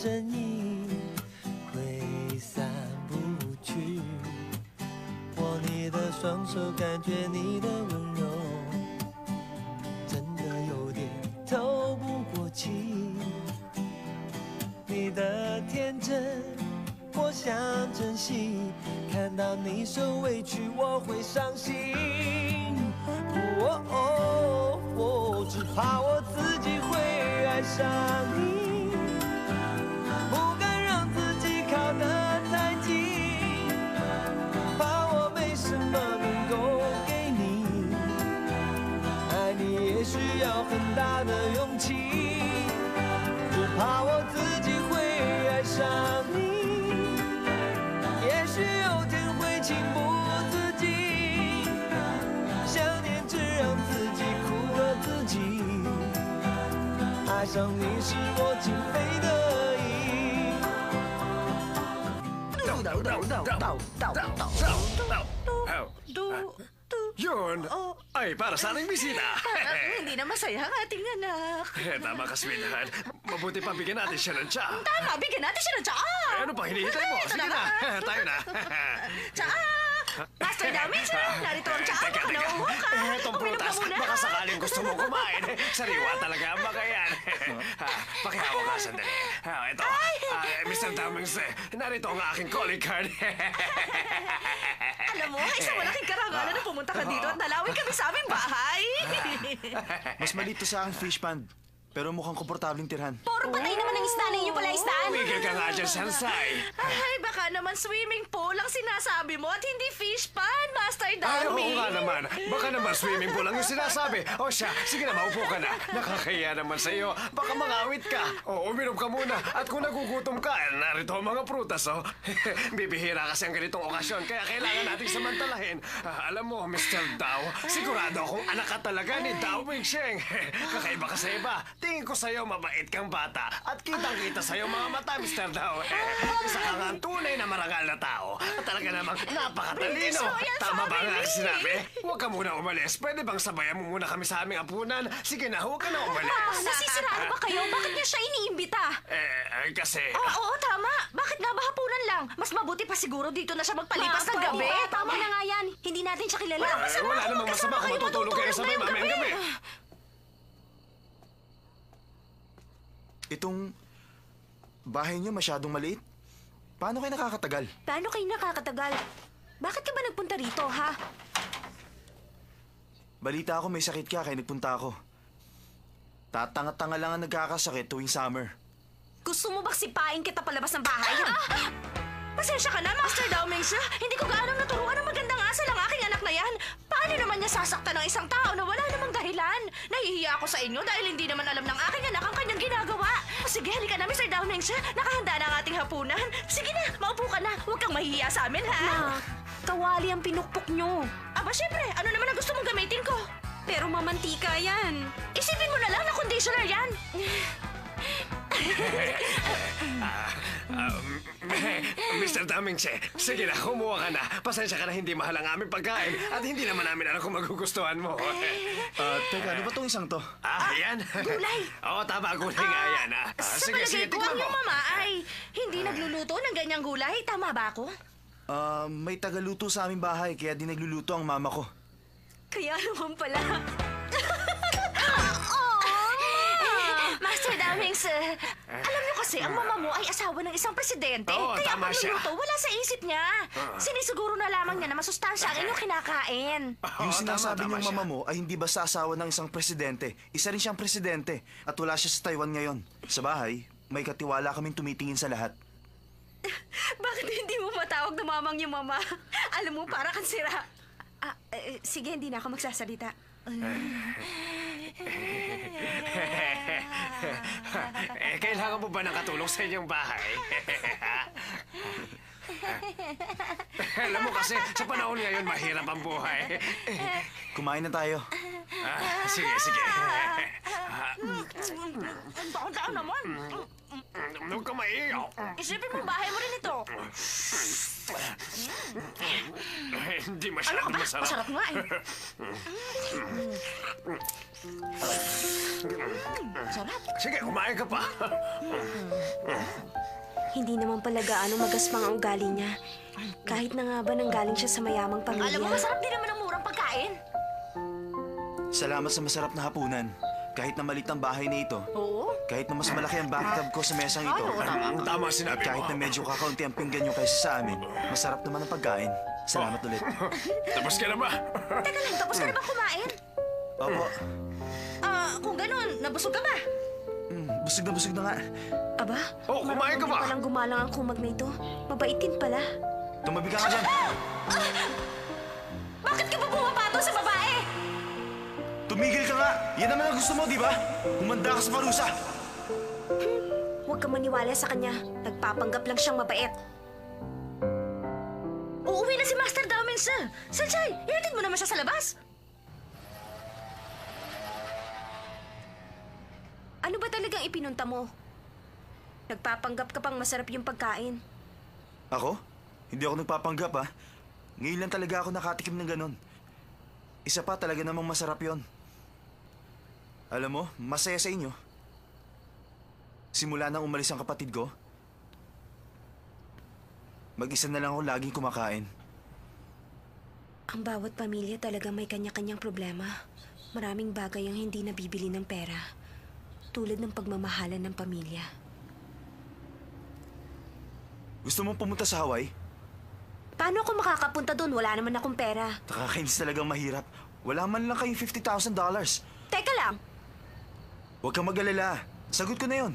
身影挥散不去。握你的双手，感觉你的温柔，真的有点透不过气。你的天真，我想珍惜。看到你受委屈，我会伤心。只怕我自己会爱上你，不敢让自己靠得太近，怕我没什么能够给你。爱你也需要很大的勇气，只怕我自己会爱上你，也许有天会情不自禁，想念只让自己苦了自己。爱上你是我情非得已。Yun ay para sa ating bisita. Hindi na masaya ang ating anak. Tama ka, sweetheart. Mabuti pa bigyan natin siya ng tsa. Tama, bigyan natin siya ng tsaa. Ano pa hinihintay mo? Sige na, tayo na. Tsaa! Master Dami siya. Narito ang tsaa. Baka nauuha ka. Itong Uminom ka prutas, muna. baka sakaling gusto mo kumain. Sariwa talaga ang baka yan. Pakihawa ka sandali. Ito, Mr. Damings, narito ang aking calling card. Alam mo, isang malaking karangalan na pumunta ka dito at nalawin kami sa aming bahay. Mas malito sa aking fish pond, pero mukhang komportabling tirhan. Puro patay naman ang isda ninyo pala, isdaan. Miguel ka nga dyan, Sansay. Ay, baka naman swimming pool ang sinasabi mo at hindi fish pond, Master Ay, Dami. oo nga naman. Baka naman swimming pool lang yung sinasabi. O siya, sige na, maupo ka na. Nakakahiya naman sa'yo. Baka mangawit ka. O, uminom ka muna. At kung nagugutom ka, narito ang mga prutas, oh. Bibihira kasi ang ganitong okasyon, kaya kailangan nating samantalahin. Alam mo, Mr. Dao, sigurado akong anak ka talaga ni Dao Wingsheng. Kakaiba ka sa iba. Tingin ko sa'yo, mabait kang bata. At kitang-kita sa'yo mga mata, Mr. Dao. Isa ka nga ang tunay na marangal na tao. At talaga namang napakatalino. Tama ba ang aking sinabi? Huwag ka muna umalis. Pwede bang sabayan mo muna kami sa aming apunan? Sige na, huwag ka na umalis. Nasisiraan ba kayo? Bakit niyo siya iniimbita? Kasi... Oo, tama. Bakit nga ba hapunan lang? Mas mabuti pa siguro dito na siya magpalipas ng gabi. Tama na nga yan. Hindi natin siya kilala. wala namang masama kung matutulog kayo sabay mamayang gabi. Itong bahay niyo masyadong maliit. Paano kayo nakakatagal? Paano kayo nakakatagal? Bakit ka ba nagpunta rito, ha? Balita ako may sakit ka kaya nagpunta ako. Tatanga-tanga lang ang nagkakasakit tuwing summer. Gusto mo bang sipain kita palabas ng bahay, ha? Pasensya ka na, Master Daoming siya. Hindi ko gaano naturuan ng magandang asal ang aking anak na yan. Paano naman niya sasaktan ng isang tao na wala namang dahilan? Nahihiya ako sa inyo dahil hindi naman alam ng aking anak ang kanyang ginagawa. Sige, halika na, Mr. Daoming siya. Nakahanda na ang ating hapunan. Sige na, maupo ka na. Huwag kang mahihiya sa amin, ha? Ma, kawali ang pinukpok nyo. Aba, syempre. Ano naman ang gusto mong gamitin ko? Pero mamantika yan. Isipin mo na lang na conditioner yan. Mr. Damingche, sige na, kumuha ka na. Pasensya ka na hindi mahal ang aming pagkain at hindi naman namin alam kung magugustuhan mo. Teka, ano ba tong isang to? Yan. Gulay. Oo, tama, gulay nga yan. Sa Sige, palagay ko, tignan ang mo. iyong mama ay hindi nagluluto ng ganyang gulay. Tama ba ako? May tagaluto sa aming bahay kaya di nagluluto ang mama ko. Kaya naman pala. Master Damings, alam niyo kasi, ang mama mo ay asawa ng isang presidente. Oo, kaya tama siya. pagluluto, wala sa isip niya. Sinisiguro na lamang niya na masustansya ang inyong kinakain. Yung Oo, sinasabi tama ng siya. mama mo ay hindi basta asawa ng isang presidente. Isa rin siyang presidente at wala siya sa Taiwan ngayon. Sa bahay, may katiwala kaming tumitingin sa lahat. Bakit hindi mo matawag na mamang yung mama? Alam mo, para kang sira. Sige, hindi na ako magsasalita. Kailangan mo ba ng katulong sa inyong bahay? Alam mo kasi, sa panahon ngayon, mahirap ang buhay. Kumain na tayo. Sige, sige. Ang taon naman. Huwag ka maiiyak. Isipin mo, bahay mo rin ito. Hindi Ano ka masyadong ba? masarap. Masarap nga eh. Sarap. Sige, kumain ka pa. Hindi naman pala gaano magaspang ang ugali niya. Kahit na nga ba nanggaling siya sa mayamang pamilya. Alam mo, masarap din naman ang murang pagkain. Salamat sa masarap na hapunan. Kahit na malit ang bahay na ito, Oo. kahit na mas malaki ang bathtub ko sa mesang ito, Tama sinabi kahit na mo. medyo kakaunti ang pinggan nyo kaysa sa amin, masarap naman ang pagkain. Salamat ulit. Tapos ka na ba? Teka lang, tapos ka na ba kumain? Opo, Kung ganun, nabusog ka ba? busog na nga. Aba, Oh, kumain ka marunong ba? din palang gumalang ang kumag na ito. Mabait din pala. Tumabi ka nga dyan. Bakit ka ba bumapato sa babae? Tumigil ka nga! Yan naman ang gusto mo, di ba? Humanda ka sa parusa! Huwag kang maniwala sa kanya. Nagpapanggap lang siyang mabait. Uuwi na si Master Daumen, sir. Sanjay, ihatid mo naman siya sa labas. Ano ba talagang ipinunta mo? Nagpapanggap ka pang masarap yung pagkain. Ako? Hindi ako nagpapanggap, ha? Ngayon lang talaga ako nakatikim ng ganon. Isa pa, talaga namang masarap yon. Alam mo, masaya sa inyo. Simula nang umalis ang kapatid ko, mag-isa na lang ako laging kumakain. Ang bawat pamilya talaga may kanya-kanyang problema. Maraming bagay ang hindi nabibili ng pera. Tulad ng pagmamahalan ng pamilya. Gusto mong pumunta sa Hawaii? Paano ako makakapunta doon? Wala naman akong pera. Nakakainis talagang mahirap. Wala man lang kayong $50,000. Teka lang, Huwag kang mag-alala. Sagot ko na yon.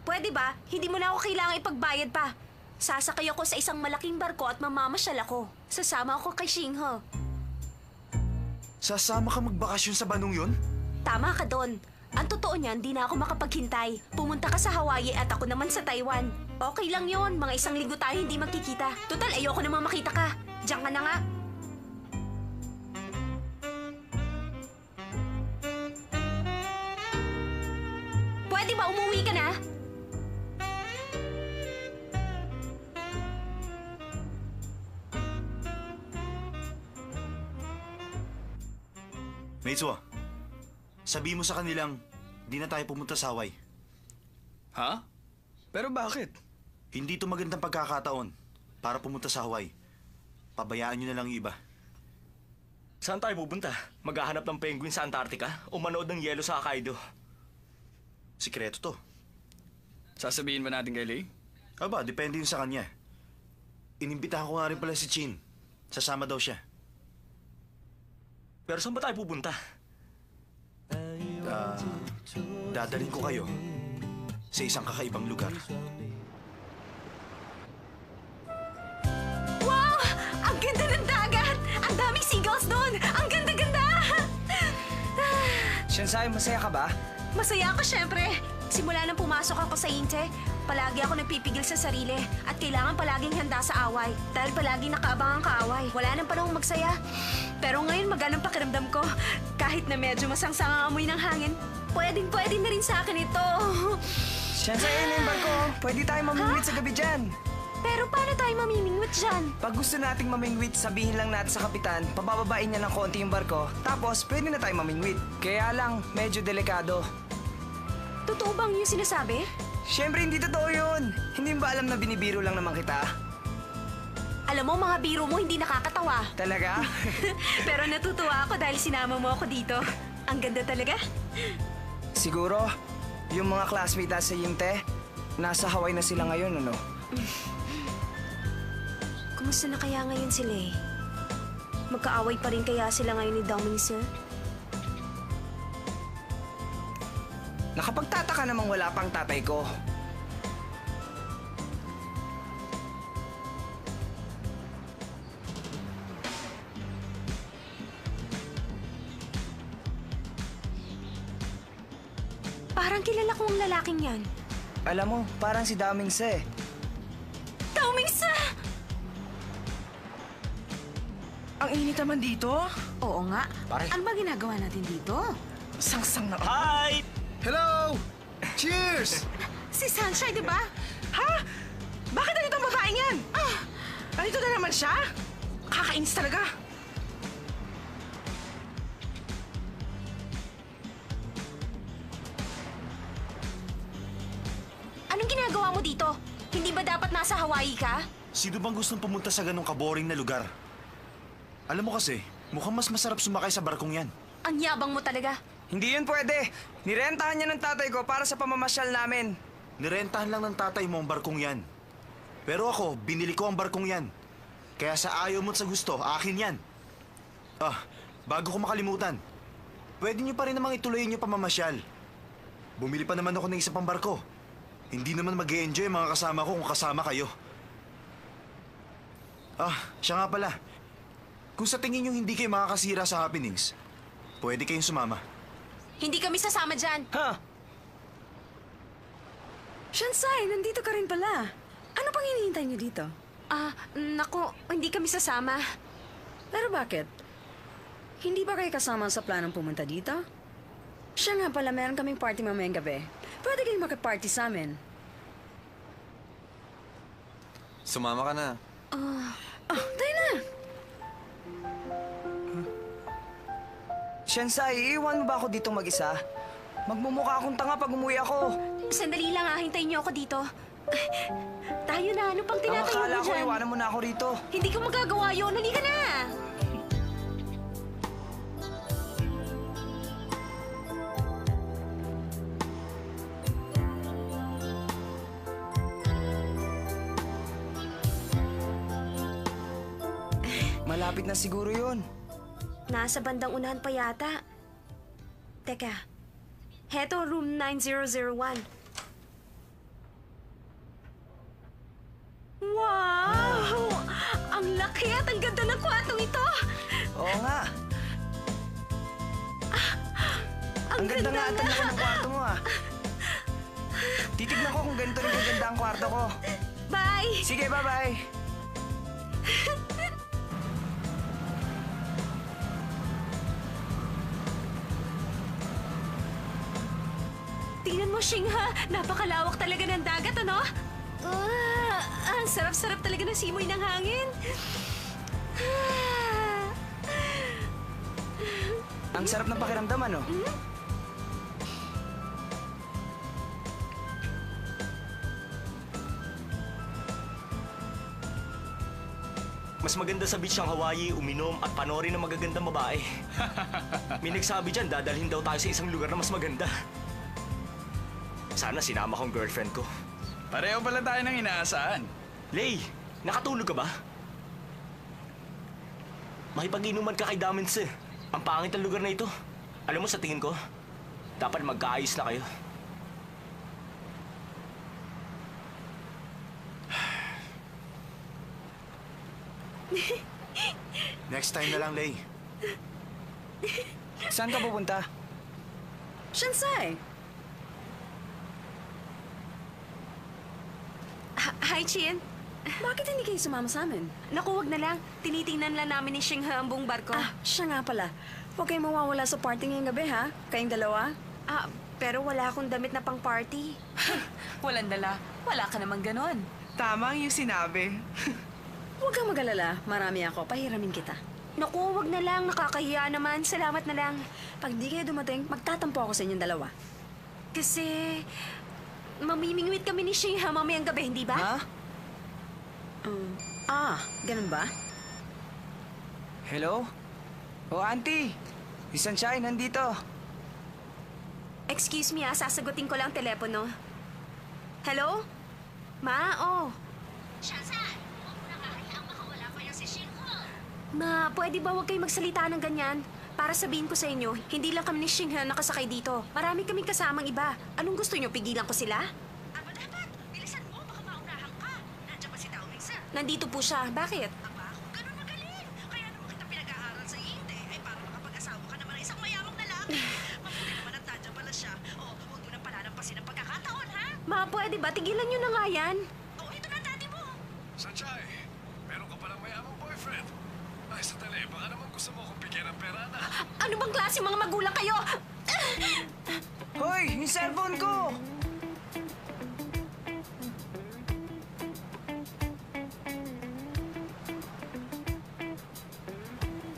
pwede ba? Hindi mo na ako kailangan ipagbayad pa. Sasakay ako sa isang malaking barko at mamamasyal ako. Sasama ako kay Shingho. Sasama ka magbakasyon sa banong yun? Tama ka doon. Ang totoo niyan, di na ako makapaghintay. Pumunta ka sa Hawaii at ako naman sa Taiwan. Okay lang yon, mga 1 linggo tayo hindi magkikita. Total, ayoko namang makita ka. Diyan ka na nga. Pwede ba umuwi ka na? Meitsuo, sabihin mo sa kanilang di na tayo pumunta sa Hawaii. Ha? Pero bakit? Hindi ito magandang pagkakataon para pumunta sa Hawaii. Pabayaan nyo na lang yung iba. Saan tayo pupunta? Maghahanap ng penguin sa Antarctica o manood ng yelo sa Hokkaido? Sikreto to. Sasabihin ba natin kay Lei? Aba, depende yun sa kanya. Inimbitahan ko nga rin pala si Chin. Sasama daw siya. Pero saan ba tayo pupunta? Dadalhin ko kayo sa isang kakaibang lugar. Wow! Ang ganda ng dagat! Ang daming seagulls doon! Ang ganda-ganda! Shinsai, masaya ka ba? Masaya ako, syempre. Simula nang pumasok ako sa Inte, palagi ako nagpipigil sa sarili at kailangan palaging handa sa away dahil palagi nakaabang ang kaaway. Wala nang panahong magsaya. Pero ngayon maganang pakiramdam ko. Kahit na medyo masangsang ang amoy ng hangin, pwedeng-pwede na rin sa akin ito. Shinsai, ayun na yung barko. Pwede tayo mamingwit sa gabi dyan. Pero paano tayo mamimingwit dyan? Pag gusto nating mamingwit, sabihin lang natin sa kapitan, pabababain niya ng konti yung barko, tapos pwede na tayo mamingwit. Kaya lang, medyo delikado. Totoo bang yung sinasabi? Siyempre, hindi totoo yun. Hindi mo ba alam na binibiro lang naman kita? Alam mo, mga biro mo hindi nakakatawa. Talaga? Pero natutuwa ako dahil sinama mo ako dito. Ang ganda talaga. Siguro, yung mga classmate natin sa Yimte, nasa Hawaii na sila ngayon, ano? Kumusta na kaya ngayon sila eh? Magkaaway pa rin kaya sila ngayon ni Daoming Sir? Nakapagtataka namang wala pang tatay ko. Parang kilala ko ang lalaking yan. Alam mo, parang si Daming Se. Daoming Sir! Ang init naman dito. Oo nga. Pare. Ano ba ginagawa natin dito? Sangsang na... Hi! Hello! Cheers! Si Sunshine, di ba? Ha? Bakit nandito ang babaeng yan? Nandito na naman siya? Kakainis talaga. dito? Hindi ba dapat nasa Hawaii ka? Sino bang gustong pumunta sa ganong kaboring na lugar? Alam mo kasi, mukhang mas masarap sumakay sa barkong yan. Ang yabang mo talaga. Hindi yun pwede. Nirentahan niya ng tatay ko para sa pamamasyal namin. Nirentahan lang ng tatay mo ang barkong yan. Pero ako, binili ko ang barkong yan. Kaya sa ayaw mo't sa gusto, akin yan. Bago ko makalimutan, pwede niyo pa rin namang ituloy niyo pamamasyal. Bumili pa naman ako ng isa pang barko. Hindi naman mag-e-enjoy ang mga kasama ko kung kasama kayo. Siya nga pala. Kung sa tingin niyo hindi kayo makakasira sa happenings, pwede kayong sumama. Hindi kami sasama dyan. Ha? Shansai, nandito ka rin pala. Ano pang hinihintay niyo dito? Naku, hindi kami sasama. Pero bakit? Hindi ba kayo kasama sa planong pumunta dito? Siya nga pala, meron kaming party mamayang gabi. Pwede kayong makiparty sa amin. Sumama ka na. Tayo na! Shansai, iiwan mo ba ako dito mag-isa? Magmumukha akong tanga pag umuwi ako. Sandali lang hintayin niyo ako dito. Tayo na, ano pang Ang tinatayo akala mo ko, dyan? iwanan mo na ako rito. Hindi ko magagawa yun, halika na! Malapit na siguro yun. Nasa bandang unahan pa yata. Teka, heto room 9001. Wow! Ang laki at ang ganda ng kwartong ito! Oo nga. Ang ganda nga at ang laki ng kwarto mo ah. Titignan ko kung ganito rin kaganda ang kwarto ko. Bye! Sige, bye-bye. Tingnan mo, Shingha. Napakalawak talaga ng dagat, ano? Ang sarap-sarap talaga ng simoy ng hangin. Ang sarap ng pakiramdam, ano? Mas maganda sa beach ng Hawaii, uminom at panoorin ng magagandang babae. May nagsabi dyan, dadalhin daw tayo sa isang lugar na mas maganda. Sana sinama kong girlfriend ko. Pareho pala tayo ng inaasahan. Lay, nakatulog ka ba? Makipag-inuman ka kay Damens eh. Ang pangit ang lugar na ito. Alam mo, sa tingin ko, dapat magkaayos na kayo. Next time na lang, Lay. Saan ka pupunta? Shansai! Hi, Chin. Bakit hindi kayo sumama sa amin? Naku, wag na lang. Tinitingnan lang namin ni Shingha ang buong barko. Siya nga pala. Huwag kayong mawawala sa party ngayong gabi, ha? Kayong dalawa? Pero wala akong damit na pang party. Walang dala. Wala ka naman ganon. Tama ang yung sinabi. Huwag kang mag-alala. Marami ako. Pahiramin kita. Naku, wag na lang. Nakakahiya naman. Salamat na lang. Pag di kayo dumating, magtatampo ako sa inyong dalawa. Kasi... mamimingwit kami ni Shingha mamayang gabi, hindi ba? Ha? Ganun ba? Hello? Oh, auntie. Si Sunshine, nandito. Excuse me, sasagutin ko lang ang telepono. Hello? Ma, Ma, pwede ba huwag kayo magsalita ng ganyan? Para sabihin ko sa inyo, hindi lang kami ni Shingha nakasakay dito. Marami kaming kasamang iba. Anong gusto nyo, pigilan ko sila? Aba dapat, bilisan mo, baka maunahan ka. Nandiyan ba si Daoming Sir? Nandito po siya. Bakit? Aba, kung ganun magaling. Kaya naman kita pinag-aaral sa Inte, ay para makapag-asawa ka naman ng isang mayamang lalaki. Mabuti naman at nandiyan pala siya. Huwag mo nang palalampasin ang pagkakataon, ha? Ma, pwede ba? Tigilan nyo na nga yan. Ito na, daddy mo. Sanjay, meron ka palang mayamang boyfriend. Ay, sandali, baka naman gusto mo kung bigyan ng pera na. Ano bang klase mga magulang kayo? Hoy, yung cellphone ko!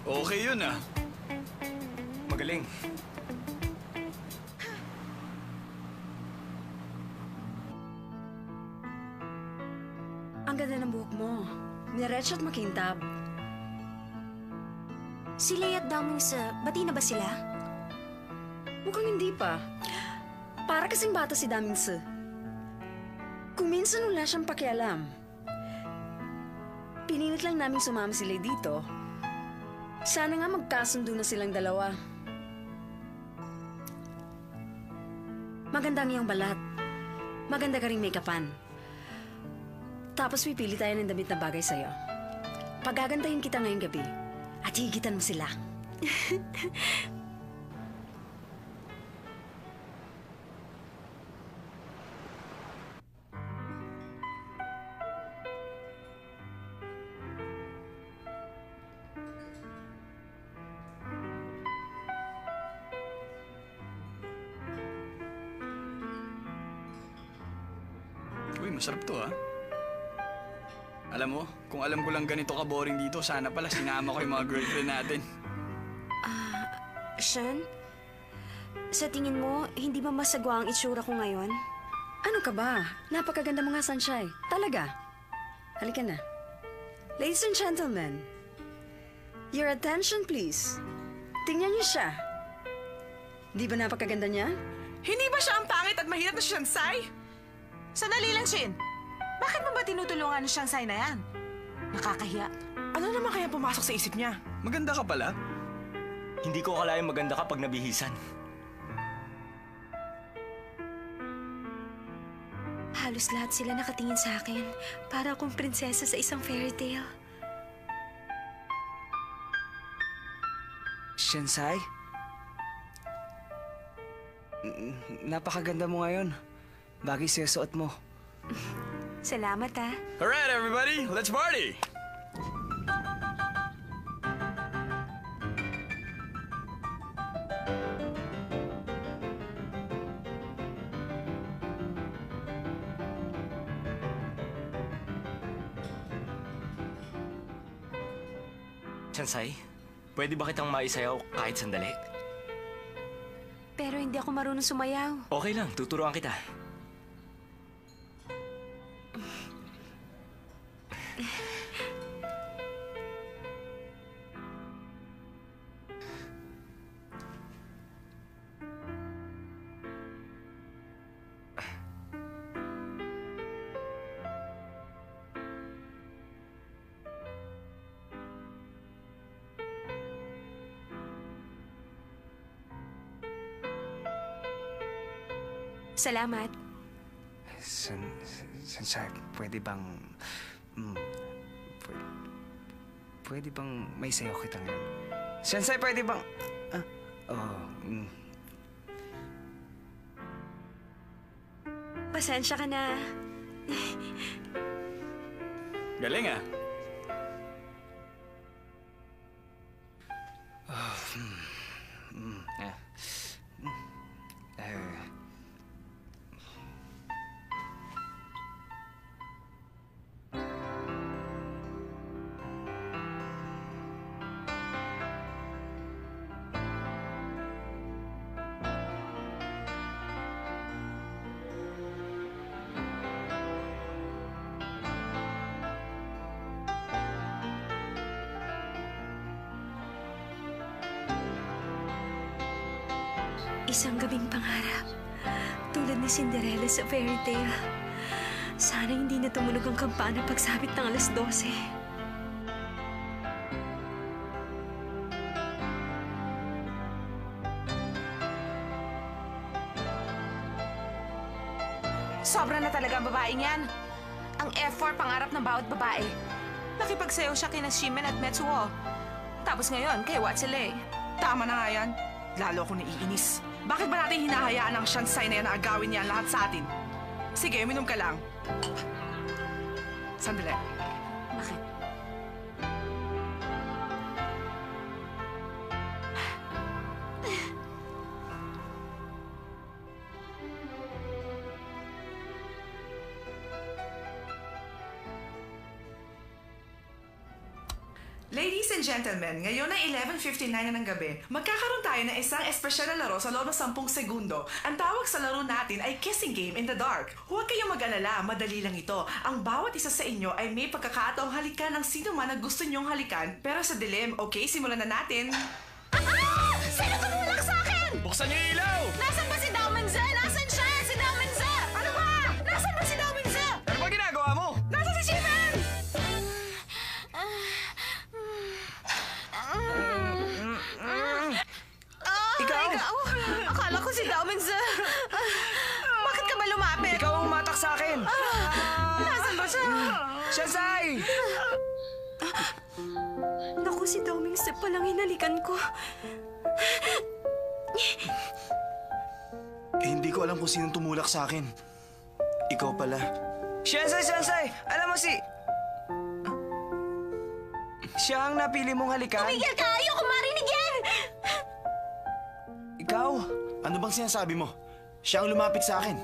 Okay yun ah. Magaling. ganda ng buhok mo. Diretso at makintab. Si Lea at Daming Sir, bati na ba sila? Mukhang hindi pa. Para kasing bata si Daming Se. Kung minsan wala siyang pakialam. Pinilit lang namin sumama sila dito. Sana nga magkasundo na silang dalawa. Maganda ang iyong balat. Maganda ka rin make-upan. Tapos pipili tayo ng damit na bagay sa'yo. Pagagandahin kita ngayong gabi at higitan mo sila. Uy, masarap to ah. Alam mo, kung alam ko lang ganito ka-boring dito, sana pala sinama ko yung mga girlfriend natin. Sean? Sa tingin mo, hindi ba masagwa ang itsura ko ngayon? Ano ka ba? Napakaganda mo nga, Sunshine. Talaga. Halika na. Ladies and gentlemen, your attention please. Tingnan niyo siya. Di ba napakaganda niya? Hindi ba siya ang pangit at mahirap na Shansai? Sandali lang, Shin. Bakit mo ba tinutulungan ang Shansai na yan? Nakakahiya. Ano naman kaya pumasok sa isip niya? Maganda ka pala. Hindi ko akalaing maganda ka pag nabihisan. Halos lahat sila nakatingin sa akin. Para akong prinsesa sa isang fairy tale. Shansai? Napakaganda mo ngayon. Bagay sa suot mo. Salamat ah. Alright, everybody, let's party! Shansai, pwede ba kitang maisayaw kahit sandali? Pero hindi ako marunong sumayaw. Okay lang, tuturuan kita. Salamat. Sansay, pwede bang... pwede bang may sayo kita ngayon? Sansay, pwede bang... Pasensya ka na. Galing ah. Isang gabing pangarap. Tulad ni Cinderella sa fairy tale. Sana hindi na tumunog ang kampana pagsabit ng alas 12. Sobra na talaga ang babaeng yan. Ang F4 pangarap ng bawat babae. Nakipagsayaw siya kina Shimen at Metsuo. Tapos ngayon, kay Watsile. Tama na nga yan. Lalo ako naiinis. Bakit ba natin hinahayaan ang Shansai na yan na agawin niya lahat sa atin? Sige, uminom ka lang. Sandali. Bakit? Ladies and and gentlemen, ngayon ay 11:59 na ng gabi. Magkakaroon tayo ng isang espesyal na laro sa loob ng 10 segundo. Ang tawag sa laro natin ay Kissing Game in the Dark. Huwag kayong mag-alala, madali lang ito. Ang bawat isa sa inyo ay may pagkakataong halikan ng sino man na gusto niyong halikan. Pero sa dilim, okay, simulan na natin. Ah! Sino tumulak sa akin? Buksan niyo yung ilaw! Nasaan ba si Dao Mingze? Nasaan siya? Si Dao Mingze! Ano ba? Nasaan ba si Dao Mingze? Ano ba ginagawa mo? Nasaan si Shimen? Ikaw? Akala ko si Dao Mingze. Bakit ka ba lumapit? Ikaw ang umatak sa akin! Nasaan ba siya? Shansai! Naku, si Doming Step palang hinalikan ko. Hindi ko alam kung sinong tumulak sa akin. Ikaw pala. Shansai! Alam mo si... Siya ang napili mong halikan? Tumigil ka! Ayoko marinig yan! Ikaw? Ano bang sinasabi mo? Siya ang lumapit sa akin.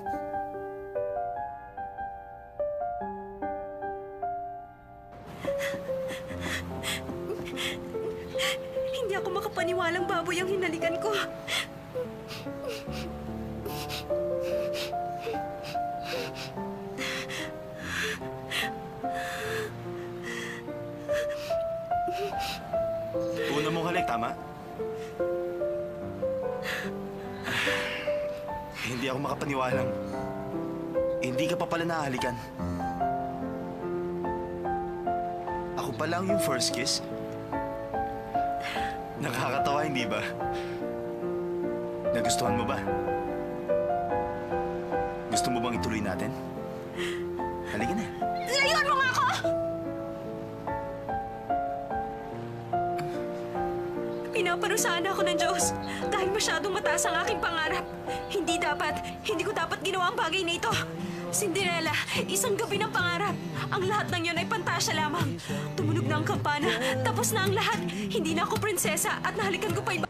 Hindi ako makapaniwalang baboy ang hinalikan ko. Una mong halik, tama? Hindi ako makapaniwalang hindi ka pa pala nahalikan. Ako pa lang yung first kiss? Nakakatawa, hindi ba? Nagustuhan mo ba? Gusto mo bang ituloy natin? Halika na. Layuan mo nga ako! Pinaparusahan ako ng Diyos dahil masyadong mataas ang aking pangarap. Hindi ko dapat ginawa ang bagay na ito. Cinderella, isang gabi ng pangarap. Ang lahat ng yun ay pantasya lamang. Tumunog na ang kampana, tapos na ang lahat. Hindi na ako prinsesa at nahalikan ko pa iba.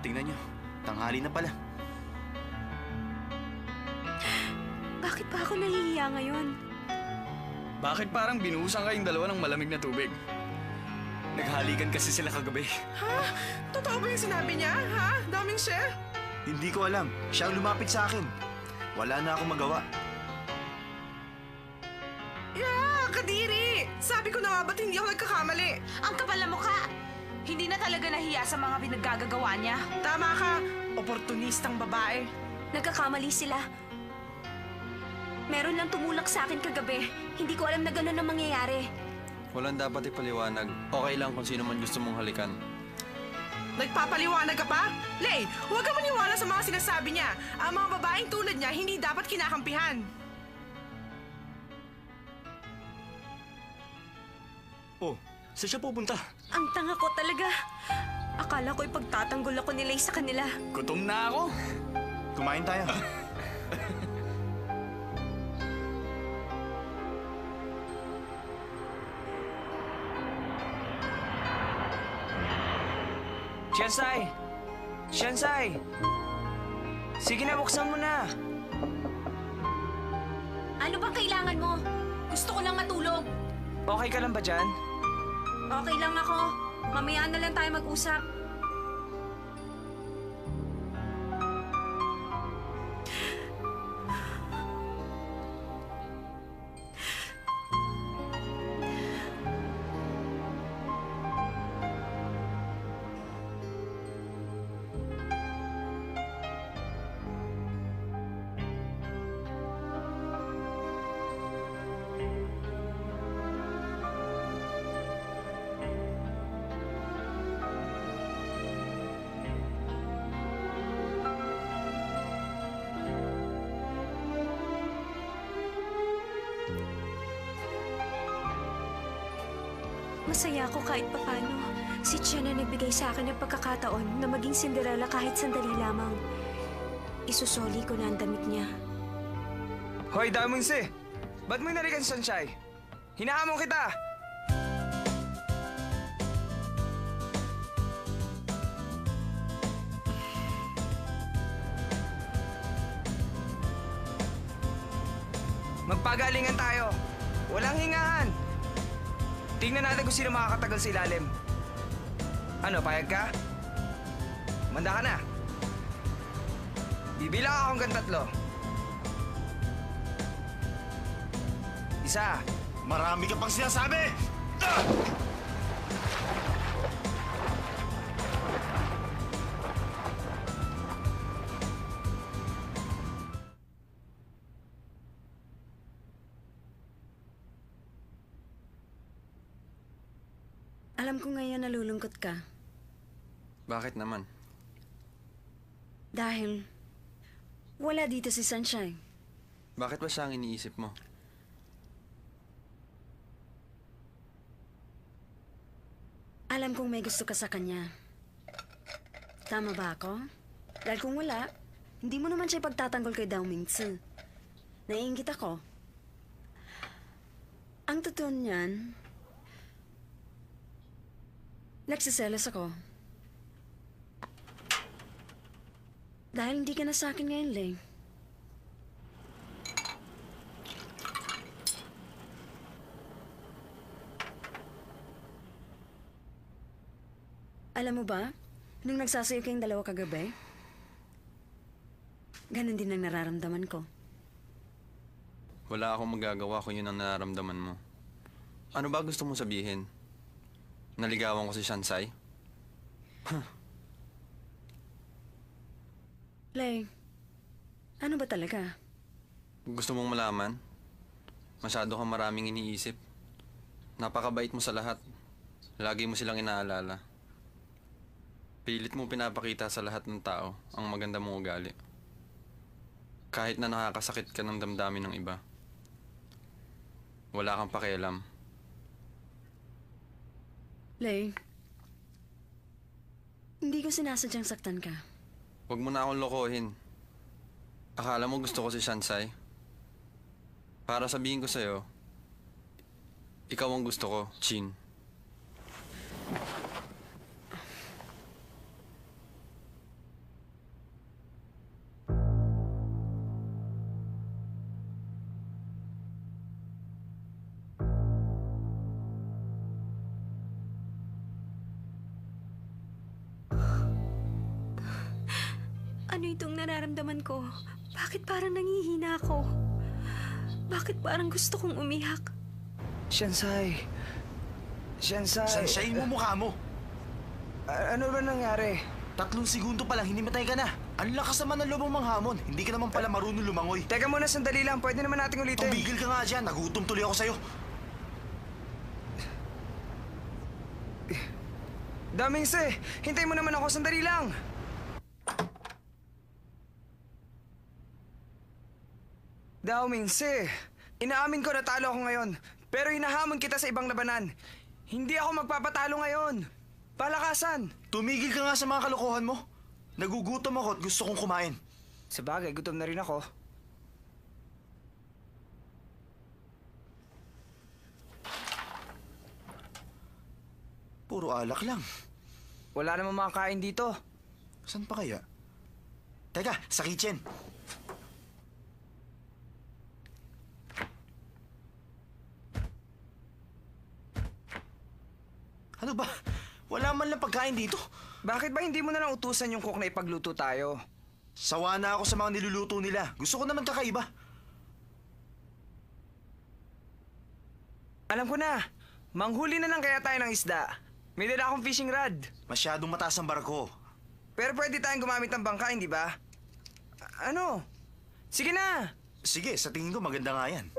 Tingnan nyo, tanghali na pala. Bakit pa ako nahihiya ngayon? Bakit parang binuhusan kayong dalawa ng malamig na tubig? Naghalikan kasi sila kagabi. Ha? Totoo ba yung sinabi niya? Ha? Daming share? Hindi ko alam. Siya ang lumapit sa akin. Wala na akong magawa. Yeah, kadiri! Sabi ko na nga ba't hindi ako nagkakamali? Ang kapal na mukha! Hindi na talaga nahiya sa mga pinaggagawa niya. Tama ka, oportunistang babae. Nagkakamali sila. Meron lang tumulak sa akin kagabi. Hindi ko alam na gano'n ang mangyayari. Walang dapat ipaliwanag. Okay lang kung sino man gusto mong halikan. Nagpapaliwanag ka pa? Lay, huwag ka maniwala sa mga sinasabi niya. Ang mga babaeng tulad niya hindi dapat kinakampihan. Oh, saan siya pupunta? Ang tanga ko talaga. Akala ko ipagtatanggol ako ni Lay sa kanila. Gutom na ako. Kumain tayo. Shansai! Shansai! Sige na, buksan mo na. Ano bang kailangan mo? Gusto ko lang matulog. Okay ka lang ba dyan? Okay lang ako. Mamaya na lang tayo mag-usap. Masaya ako kahit papano. Si Chen na nagbigay sa akin ng pagkakataon na maging Cinderella kahit sandali lamang. Isusoli ko na ang damit niya. Hoy, Damingse! Ba't mo inarikan si Sanshay? Hinahamon kita! Magpagalingan tayo. Walang hingahan. Tingnan natin kung sino makakatagal sa ilalim. Ano, payag ka? Manda ka na. Bibilang ako hanggang 3. Isa. Marami ka pang sinasabi! Alam ko ngayon nalulungkot ka. Bakit naman? Dahil wala dito si Sunshine. Bakit ba siya ang iniisip mo? Alam kong may gusto ka sa kanya. Tama ba ako? Dahil kung wala, hindi mo naman siya ipagtatanggol kay Dao Mingzi. Naiingit ako. Ang totoo niyan, nagsiselos ako. Dahil hindi ka na sa akin ngayon, Leng. Alam mo ba, nung nagsasayo kayong dalawa kagabi, ganun din ang nararamdaman ko. Wala akong magagawa kung yun ang nararamdaman mo. Ano ba gusto mong sabihin? Naligawan ko si Shansai? Leng, ano ba talaga? Gusto mong malaman? Masyado kang maraming iniisip. Napakabait mo sa lahat. Lagi mo silang inaalala. Pilit mo pinapakita sa lahat ng tao ang maganda mong ugali. Kahit na nakakasakit ka ng damdamin ng iba. Wala kang pakialam. Leng, hindi ko sinasadyang saktan ka. Huwag mo na akong lokohin. Akala mo gusto ko si Shansai? Para sabihin ko sa'yo, ikaw ang gusto ko, Chin. Ano itong nararamdaman ko? Bakit parang nangihina ako? Bakit parang gusto kong umiyak? Shansai. Shansai. Sunshine mo mukha mo! Ano ba nangyari? 3 segundo pa lang, hinimatay ka na. Ang lakas naman ng loob mong manghamon. Hindi ka naman pala marunong lumangoy. Teka muna, sandali lang. Pwede naman nating ulitin. Tumigil ka nga dyan. Nagutom tuloy ako sa'yo. Damingse, hintay mo naman ako. Sandali lang. Damingse, inaamin ko na talo ako ngayon. Pero hinahamon kita sa ibang labanan. Hindi ako magpapatalo ngayon. Palakasan! Tumigil ka nga sa mga kalokohan mo. Nagugutom ako at gusto kong kumain. Sabagay, gutom na rin ako. Puro alak lang. Wala namang makakain dito. Saan pa kaya? Teka, sa kitchen. Ano ba? Wala man lang pagkain dito. Bakit ba hindi mo na lang utusan yung cook na ipagluto tayo? Sawa na ako sa mga niluluto nila. Gusto ko naman kakaiba. Alam ko na. Manghuli na lang kaya tayo ng isda. May dala akong fishing rod. Masyadong mataas ang barko. Pero pwede tayong gumamit ng bangka, hindi ba? Ano? Sige na! Sige, sa tingin ko maganda nga yan.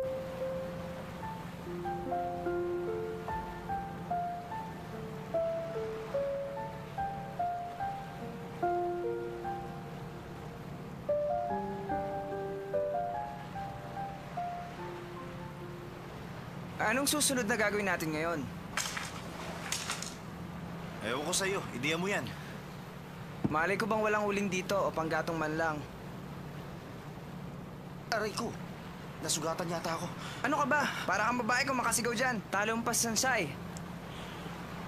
Anong susunod na gagawin natin ngayon? Ewan ko sa'yo, ideya mo yan. Malay ko bang walang uling dito o panggatong man lang? Aray ko, Nasugatan yata ako. Ano ka ba? Para kang babae kung makasigaw dyan. Talo mo pa sa Sansay.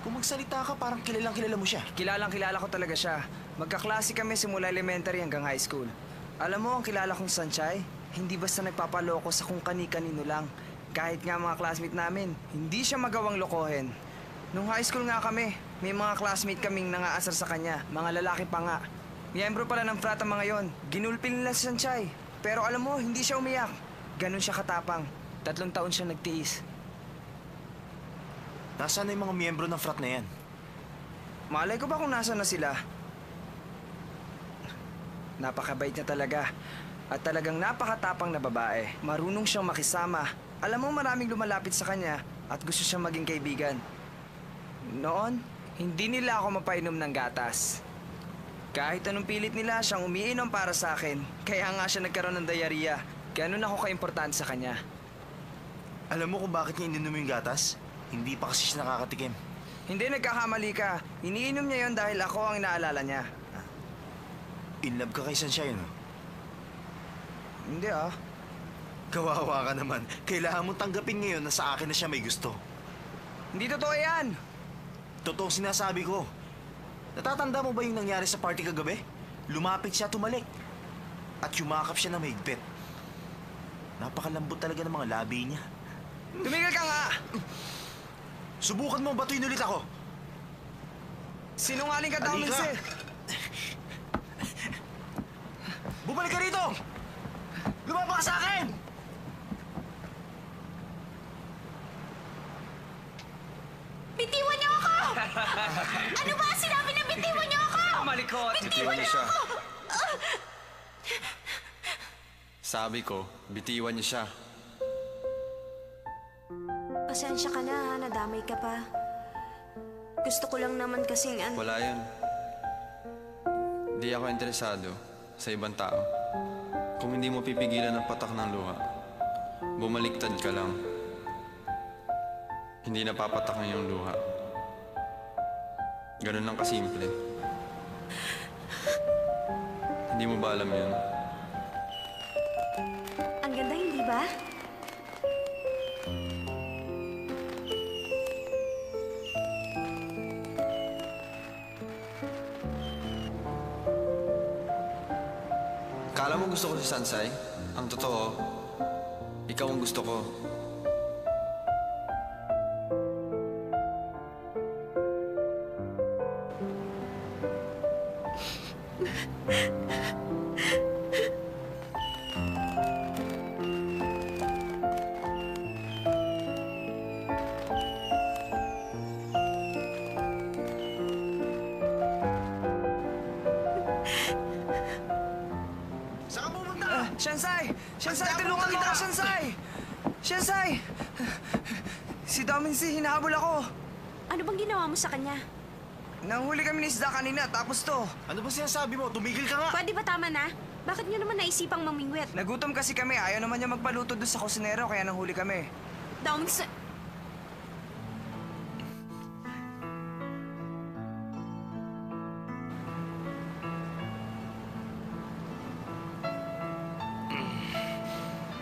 Kung magsalita ka, parang kilala mo siya. Kilalang kilala ko talaga siya. Magkaklase kami simula elementary hanggang high school. Alam mo, ang kilala kong Sanchay, hindi basta nagpapaloko sa kung kani-kanino lang. Kahit nga mga classmate namin, hindi siya magawang lokohin. Nung high school nga kami, may mga classmate kaming nangaasar sa kanya, mga lalaki pa nga. Miyembro pala ng frat ang mga yon. Ginulpil nila si Sanchay. Pero alam mo, hindi siya umiyak. Ganon siya katapang. 3 taon siya nagtiis. Nasaan na yung mga miyembro ng frat na yan? Malay ko ba kung nasa na sila? Napakabait niya talaga. At talagang napakatapang na babae. Marunong siyang makisama. Alam mo, maraming lumalapit sa kanya at gusto siyang maging kaibigan. Noon, hindi nila ako mapainom ng gatas. Kahit anong pilit nila, siyang umiinom para sa akin. Kaya nga siya nagkaroon ng diarrhea. Ganun ako kaimportante sa kanya. Alam mo kung bakit niya ininom yung gatas? Hindi pa kasi siya nakakatikim. Hindi, nagkakamali ka. Iniinom niya yon dahil ako ang inaalala niya. In love ka kay Sunshine, no? Hindi ah. Kawawa ka naman. Kailangan mong tanggapin ngayon na sa akin na siya may gusto. Hindi totoo yan! Totoo sinasabi ko. Natatanda mo ba yung nangyari sa party kagabi? Lumapit siya, tumalik. At yumakap siya na mahigpit. Napakalambot talaga ng mga labi niya. Tumigil ka nga! Subukan mo batuin ulit ako. Sinungaling ka, Dao Halika. Mingse! Bumalik ka rito! Lumapa ka sa akin! Bitiwan niyo ako! Ano ba? Sinabi na bitiwan niyo ako! Malikot! Bitiwan niyo siya. Sabi ko, bitiwan niyo siya. Pasensya ka na ha, nadamay ka pa. Gusto ko lang naman kasing Wala yun. Di ako interesado sa ibang tao. Kung hindi mo pipigilan ang patak ng luha, bumaliktad ka lang. Hindi napapatak ng iyong luha. Ganun lang kasimple. Hindi mo ba alam yun? Ang ganda, hindi ba? Kala mo gusto ko si Sansay? Ang totoo, ikaw ang gusto ko. Saan ka pumunta? Shansai! Shansai, Ang tulungan dami kita! mo! Shansai! Shansai! Si Daminsi, hinahabol ako. Ano bang ginawa mo sa kanya? Nanghuli kami ni Isda kanina, tapos to. Ano ba sinasabi mo? Tumigil ka nga! Pwede ba tama na? Bakit niyo naman naisipang mamingwit? Nagutom kasi kami, ayaw naman niya magpaluto doon sa kusinero, kaya nanghuli kami. Dawang sa...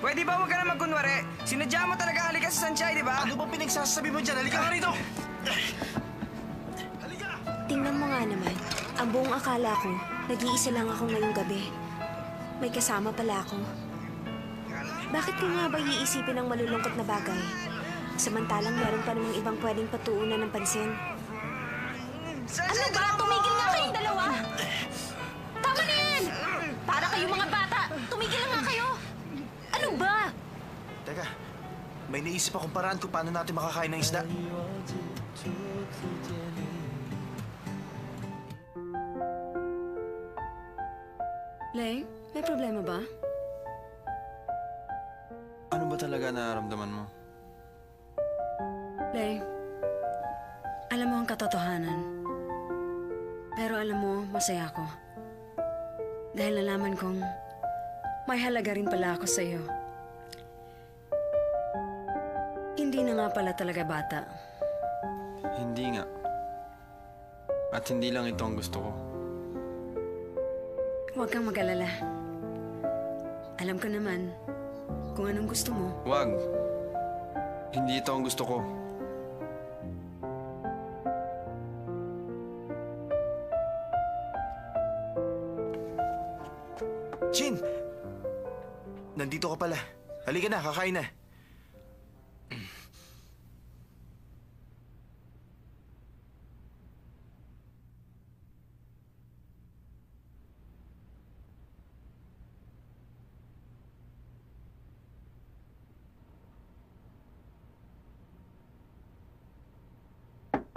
Pwede ba huwag ka na magkunwari? Sinadya mo talaga halika sa Sanchay, di ba? Ano bang pinagsasabi mo dyan? Halika ka rito! Halika! Tingnan mo nga naman. Ang buong akala ko, nag-iisa lang ako ngayong gabi. May kasama pala ako. Bakit ko nga ba iisipin ang malulungkot na bagay? Samantalang meron pa namang ibang pwedeng patuunan ng pansin. Ano ba? Tumigil nga kayong dalawa! Tama na yan! Para kayong mga bata! Tumigil na nga kayo! Ano ba? Teka, may naisip akong paraan kung paano natin makakain ng isda. Lay, may problema ba? Ano ba talaga nararamdaman mo? Lay, alam mo ang katotohanan. Pero alam mo, masaya ako. Dahil nalaman kong may halaga rin pala ako sa'yo. Hindi na nga pala talaga bata. Hindi nga. At hindi lang ito ang gusto ko. Huwag kang mag-alala. Alam ko naman, Kung anong gusto mo. Wag. Hindi ito ang gusto ko. Chin! Nandito ka pala. Halika na, kakain na.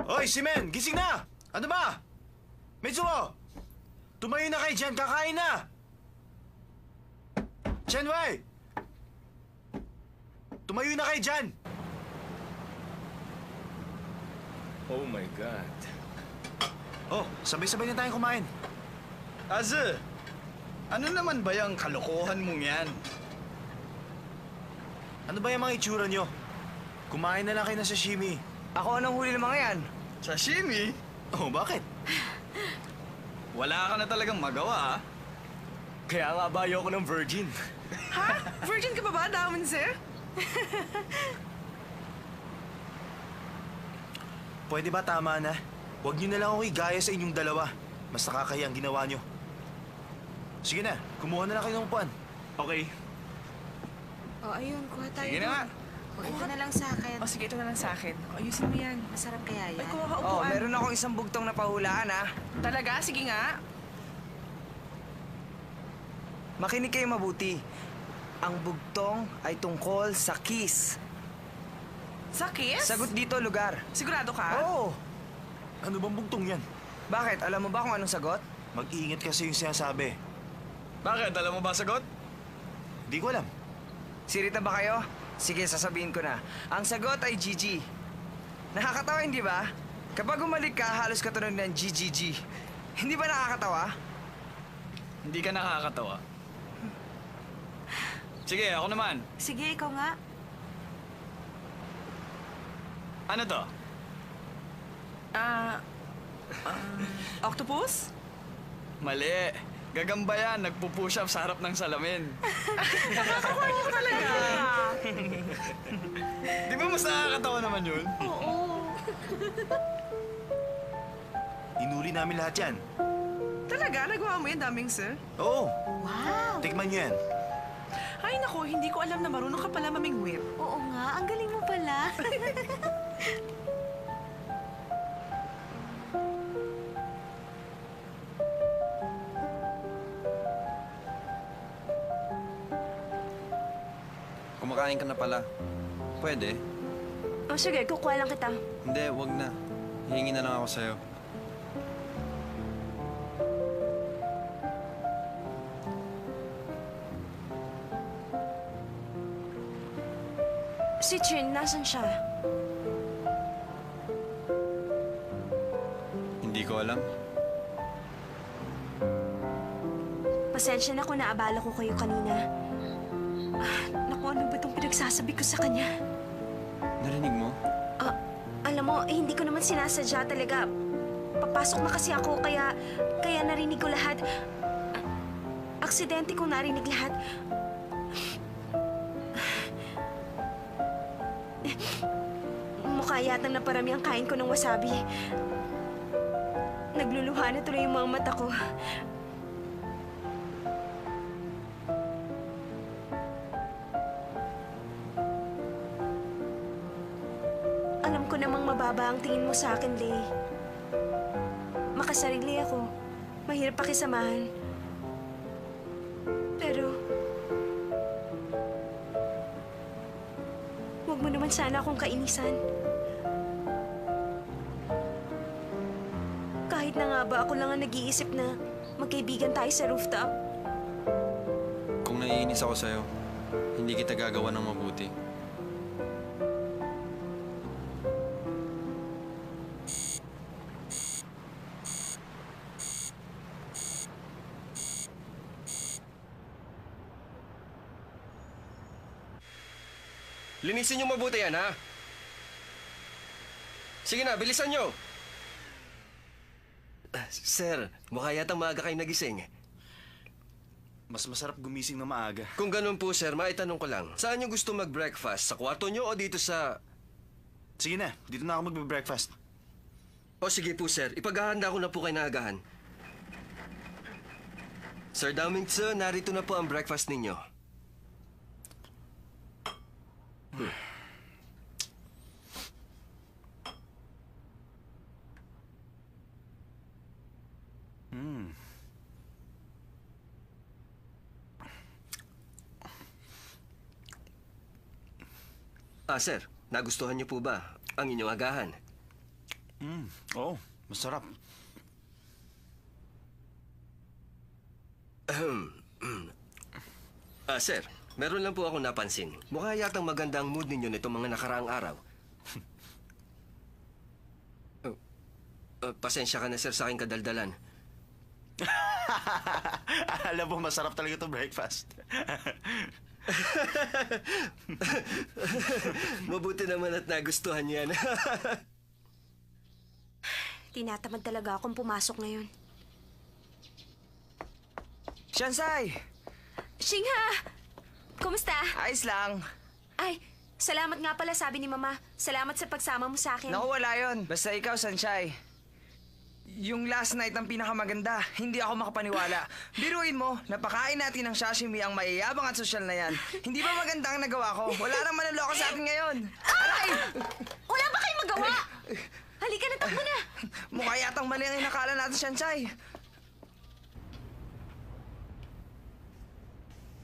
Hoy, si Men! Gising na! Ano ba? Mitsuo! Tumayo na kayo dyan, kakain na! Shenwei! Tumayo na kayo dyan! Oh my God. Oh, sabay-sabay na tayong kumain. Aze, ano naman ba yung kalokohan mong yan? Ano ba yung mga itsura nyo? Kumain na lang kayo ng sashimi. Ako anong huli ng mga yan? Sashimi? Oh, bakit? Wala ka na talagang magawa, ha? Kaya nga ba ayoko ng virgin? Ha? Virgin ka pa ba, Daman sir? Pwede ba tama na? Huwag nyo na lang ako igaya sa inyong dalawa. Mas nakakaya ang ginawa nyo. Sige na, kumuha na lang kayo ng upuan. Okay. Oh, ayun, kuha tayo. Sige na nga. O, ito na lang sa akin. O sige, ito na lang sa akin. O, ayusin mo yan. Masarap kaya Ay, yan? kuha ka Oh, upuan. meron akong isang bugtong na pahulaan, ha? Talaga? Sige nga. Makinig kayo mabuti. Ang bugtong ay tungkol sa kiss. Sa kiss? Sagot dito, lugar. Sigurado ka? Oo. Ano bang bugtong yan? Bakit? Alam mo ba kung anong sagot? Mag-iingat kasi yung sinasabi. Bakit? Alam mo ba sagot? Di ko alam. Sirita ba kayo? Sige, sasabihin ko na. Ang sagot ay GG. Nakakatawa, hindi ba? Kapag umalik ka, halos katunog ng GGG. Hindi ba nakakatawa? Hindi ka nakakatawa. Sige, ako naman. Sige, ikaw nga. Ano to? Octopus? Mali. Gagamba yan. Nagpo-push up sa harap ng salamin. Talaga? Di ba mas nakakatawa naman yun? Inuli namin lahat yan. Talaga? Nagawa mo yan, Daming sir? Oo. Wow! Tikman nyo yan. Ay, naku, hindi ko alam na marunong ka pala mamingwit. Oo nga, ang galing mo pala. Kumakain ka na pala. Pwede? O sige, kukuha lang kita. Hindi, wag na. Hihingi na lang ako sa'yo. Si Chin, nasan siya? Hindi ko alam. Pasensya na kung naabala ko kayo kanina. Naku, ano ba itong pinagsasabi ko sa kanya? Narinig mo? Alam mo, hindi ko naman sinasadya talaga. Papasok na kasi ako, kaya narinig ko lahat. Aksidente kong narinig lahat. Mukha yatang naparami ang kain ko ng wasabi. Nagluluha na tuloy yung mga mata ko. Alam ko namang mababa ang tingin mo sa akin, Lay. Makasarili ako. Mahirap pakisamahan. Pero... huwag mo naman sana akong kainisan. Kahit na nga ba ako lang ang nag-iisip na magkaibigan tayo sa rooftop. Kung naiinis ako sa'yo, hindi kita gagawa ng mabuti. Linisin niyo mabuti yan, ha? Sige na, bilisan niyo! Sir, mukha yata maaga kayo nagising. Mas masarap gumising na maaga. Kung ganun po, sir, maitanong ko lang. Saan niyo gusto mag-breakfast? Sa kwarto niyo o dito sa... Sige na, dito na ako magbe-breakfast. O sige po, sir. Ipaghahanda ko na po kayo na agahan. Sir Dowmingson, narito na po ang breakfast ninyo. Sir, nagustuhan niyo po ba ang inyong agahan? Oo, masarap. Sir, meron lang po ako napansin. Mukha yatang maganda ang mood ninyo nitong mga nakaraang araw. Pasensya ka na, sir, sa aking kadaldalan. Alam mo, masarap talaga itong breakfast. Mabuti naman at nagustuhan yan. Tinatamad talaga akong pumasok ngayon. Shansai! Shingha! Kumusta? Ayos lang. Ay, salamat nga pala sabi ni Mama. Salamat sa pagsama mo sa akin. Naku, wala yun. Basta ikaw, Sunshine. Yung last night ang pinakamaganda. Hindi ako makapaniwala. Biruin mo, napakain natin ng sashimi ang mayayabang at sosyal na yan. Hindi ba maganda ang nagawa ko? Wala nang manloloko sa atin ngayon. Aray! Wala ba kayong magawa? Halika na, takbo na! Mukha yatang mali ang inakala natin, Shansai.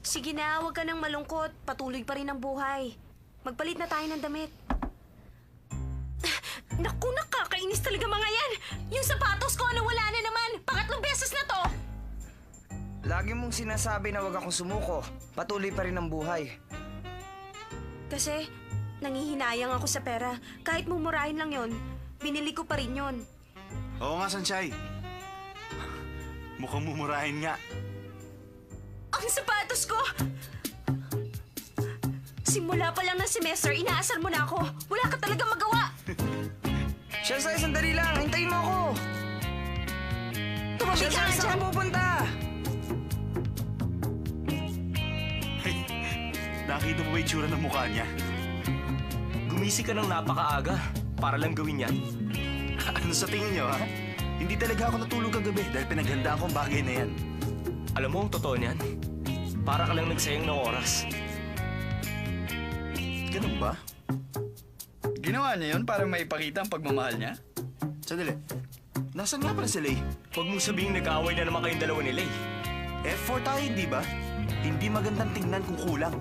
Sige na, huwag ka nang malungkot. Patuloy pa rin ang buhay. Magpalit na tayo ng damit. Naku, nakakainis talaga mga yan! Yung sapatos ko nawala na naman! Pangatlong beses na to! Lagi mong sinasabi na huwag akong sumuko. Patuloy pa rin ang buhay. Kasi, nangihinayang ako sa pera. Kahit mumurahin lang yon, binili ko pa rin yon. Oo nga, Sunshine. Mukhang mumurahin nga. Ang sapatos ko! Simula pa lang ng semester, inaasar mo na ako. Wala ka talagang magawa. Shansai, sandali lang. Hintayin mo ako. Tumabig ka Shansai, nga saan dyan. ka pupunta? Nakita mo ba yung tsura ng mukha niya? Gumising ka ng napakaaga para lang gawin yan. Ano sa tingin niyo, ha? Hindi talaga ako natulog kagabi dahil pinaghandaan ko ang bagay na yan. Alam mo ang totoo niyan? Para ka lang nagsayang ng oras. Ganun ba? Ginawa niya yun para maipakita ang pagmamahal niya? Sandali. Nasaan nga pala si Lay? Huwag mong sabihing nag-aaway na naman kayong dalawa ni Lay. F4 tayo, hindi ba? Hindi magandang tingnan kung kulang.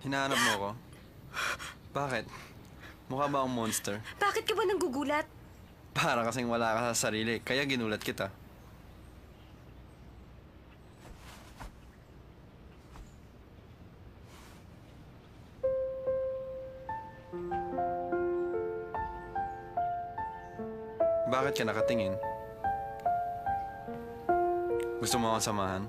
Hinahanap mo ako? Bakit? Mukha ba akong monster? Bakit ka ba nanggugulat? Para kasing wala ka sa sarili, kaya ginulat kita. Bakit ka nakatingin? Gusto mo akong samahan?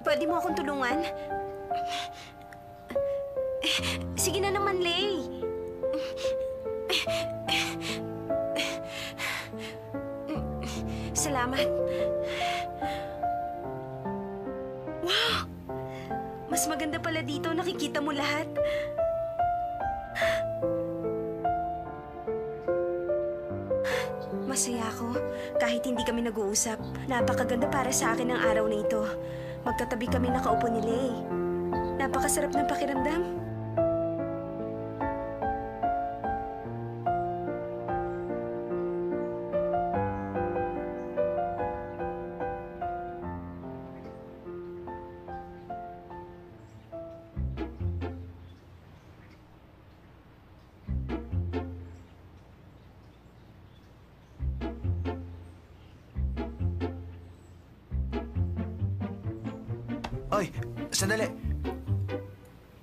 Pwede mo akong tulungan? Sige na naman, Lay. Salamat. Wow! Mas maganda pala dito. Nakikita mo lahat. Masaya ako. Kahit hindi kami nag-uusap. Napakaganda para sa akin ang araw na ito. Magkatabi kami nakaupo ni Lay. Napakasarap ng pakiramdam. Ay, sandali.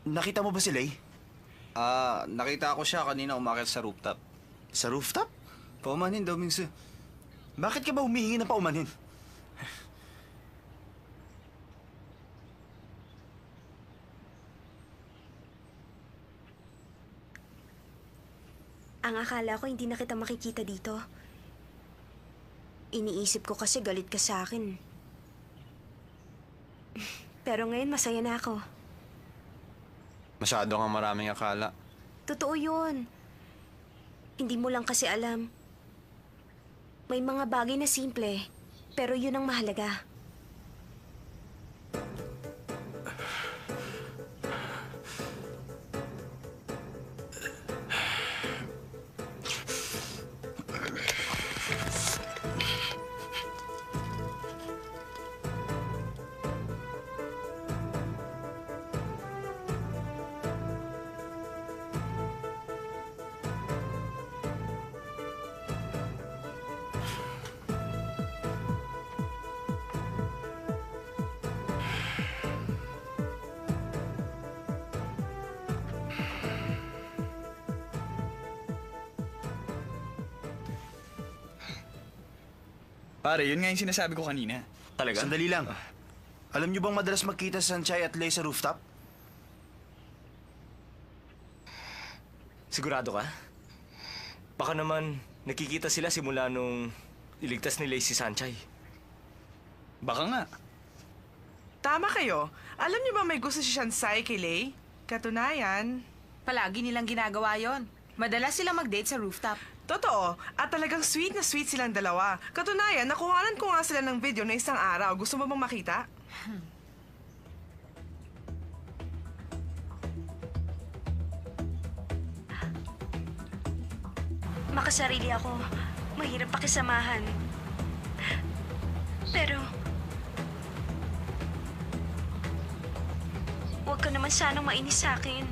Nakita mo ba si Lay? Nakita ko siya kanina umakyat sa rooftop. Sa rooftop? Paumanhin daw, Mingse. Bakit ka ba humihingi na paumanhin? Ang akala ko hindi na kita makikita dito. Iniisip ko kasi galit ka sa akin. Pero ngayon masaya na ako. Masyado kang maraming akala. Totoo yun. Hindi mo lang kasi alam. May mga bagay na simple, pero yun ang mahalaga. Pare, yun nga yung sinasabi ko kanina. Talaga? Sandali lang. Alam niyo bang madalas magkita si Sanchay at Lay sa rooftop? Sigurado ka? Baka naman nakikita sila simula nung iligtas ni Lay si Sanchay. Baka nga. Tama kayo. Alam niyo ba may gusto si Shansai kay Lay? Katunayan, Palagi nilang ginagawa yon. Madalas sila mag-date sa rooftop. totoo. At talagang sweet na sweet silang dalawa. Katunayan, nakuhanan ko nga sila ng video na isang araw. Gusto mo bang makita? Makasarili ako. Mahirap pakisamahan. Pero... huwag ka naman sanang mainis sa akin.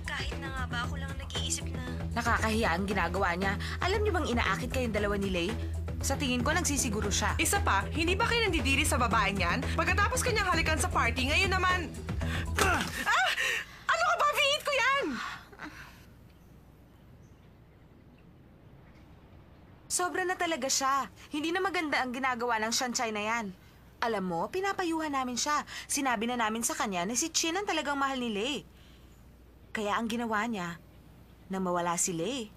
Kahit na nga ba ako lang ang nag-iisip na... Nakakahiya ang ginagawa niya. Alam niyo bang inaakit kayong dalawa ni Lay? Sa tingin ko, nagsisiguro siya. Isa pa, hindi ba kayo nandidiri sa babaeng yan? Pagkatapos kanyang halikan sa party, ngayon naman... Ano ka ba? Viit ko yan! Sobra na talaga siya. Hindi na maganda ang ginagawa ng Shanshay na yan. Alam mo, pinapayuhan namin siya. Sinabi na namin sa kanya na si Chin ang talagang mahal ni Lay. Kaya ang ginawa niya, na mawala si Lay.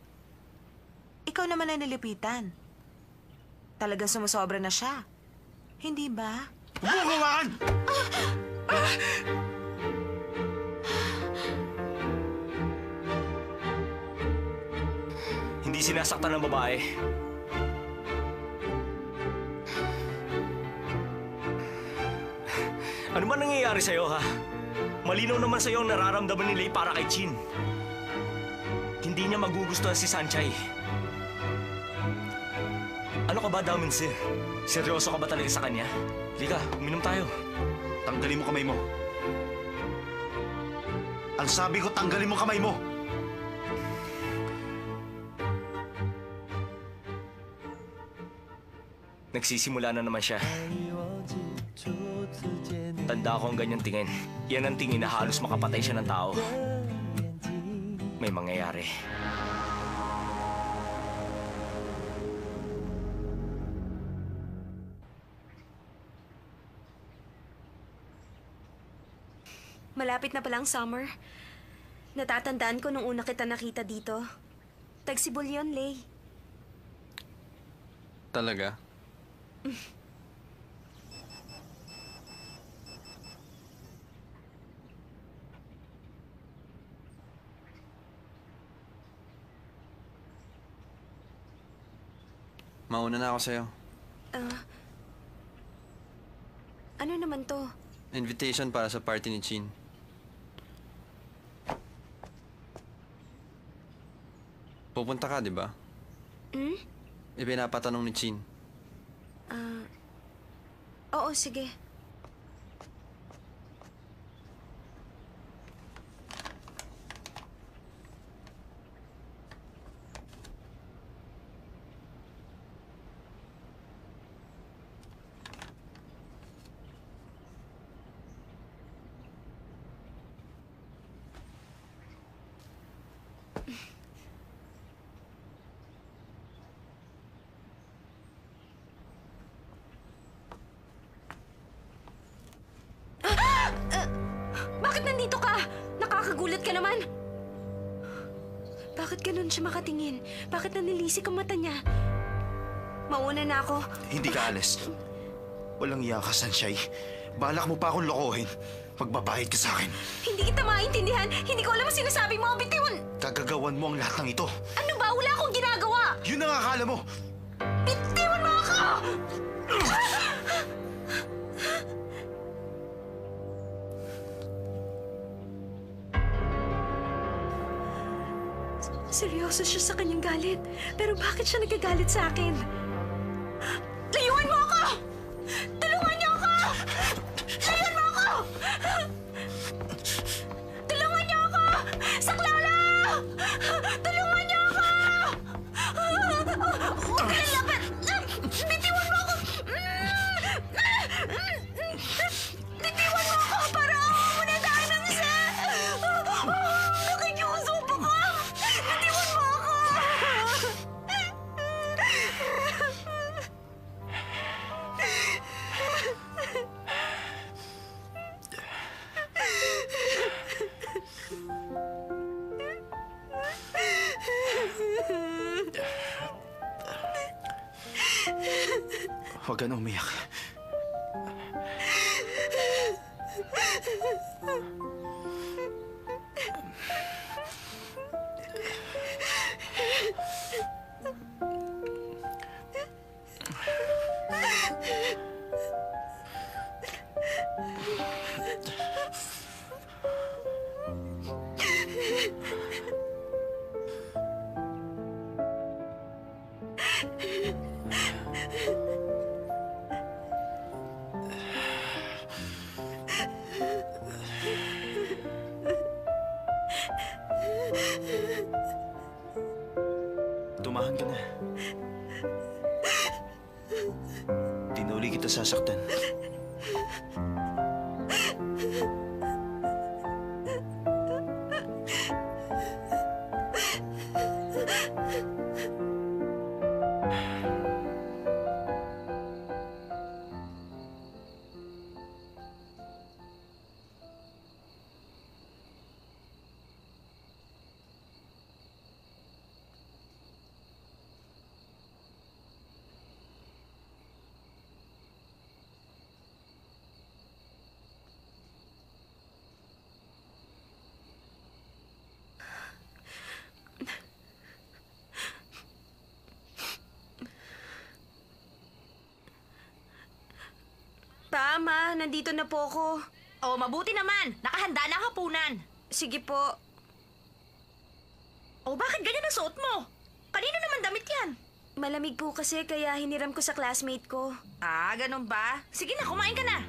Ikaw naman ang nilipitan. Talagang sumusobra na siya. Hindi ba? Bumuhawakan! Hindi sinasaktan ng babae. Ano ba nangyayari sa'yo, ha? Malinaw naman sa'yo ang nararamdaman ni Lay para kay Chin. Hindi niya magugustuhan si Sanchay. Ano ka ba, Daminse? Seryoso ka ba talaga sa kanya? Lika, uminom tayo. Tanggalin mo kamay mo. Ang sabi ko, tanggalin mo kamay mo! Nagsisimula na naman siya. Tanda ko ang ganyang tingin. Yan ang tingin na halos makapatay siya ng tao. May mangyayari. Malapit na palang summer. Natatandaan ko nung una kita nakita dito. Tagsibol yun, Lay. Talaga? Mauna na ako sa'yo. Ano naman to? Invitation para sa party ni Chin. Pupunta ka, di ba? Ipinapatanong ni Chin. Oo, sige. nandito ka? Nakakagulat ka naman. Bakit ganun siya makatingin? Bakit nanilisik ang mata niya? Mauna na ako. Hindi ka alis. Walang iya ka, Sanchay. Balak mo pa akong lokohin. Magbabayad ka sa akin. Hindi kita maintindihan. Hindi ko alam ang sinasabi mo. Bitiwan! Kagagawan mo ang lahat ng ito. Ano ba? Wala akong ginagawa! Yun ang akala mo! Bitiwan mo ako! Seryoso siya sa kanyang galit. Pero bakit siya nagagalit sa akin? Layuan mo ako! Tulungan niyo ako! Layuan mo ako! Tulungan niyo ako! Saklala! Tulungan niyo ako! Huwag ka lang lapit! Bitiwan mo ako! Bitiwan mo ako para ako na tayo ng isa! Nakikiusap ako! Bitiwan mo ako! Huwag ka na umiyak. Tumahan ka na. Di na uli kita sasaktan. Tama, nandito na po ako. Oh, mabuti naman. Nakahanda na ang hapunan. Sige po. Oh, bakit ganyan ang suot mo? Kanino naman damit yan? Malamig po kasi kaya hiniram ko sa classmate ko. Ah, ganun ba? Sige na, kumain ka na.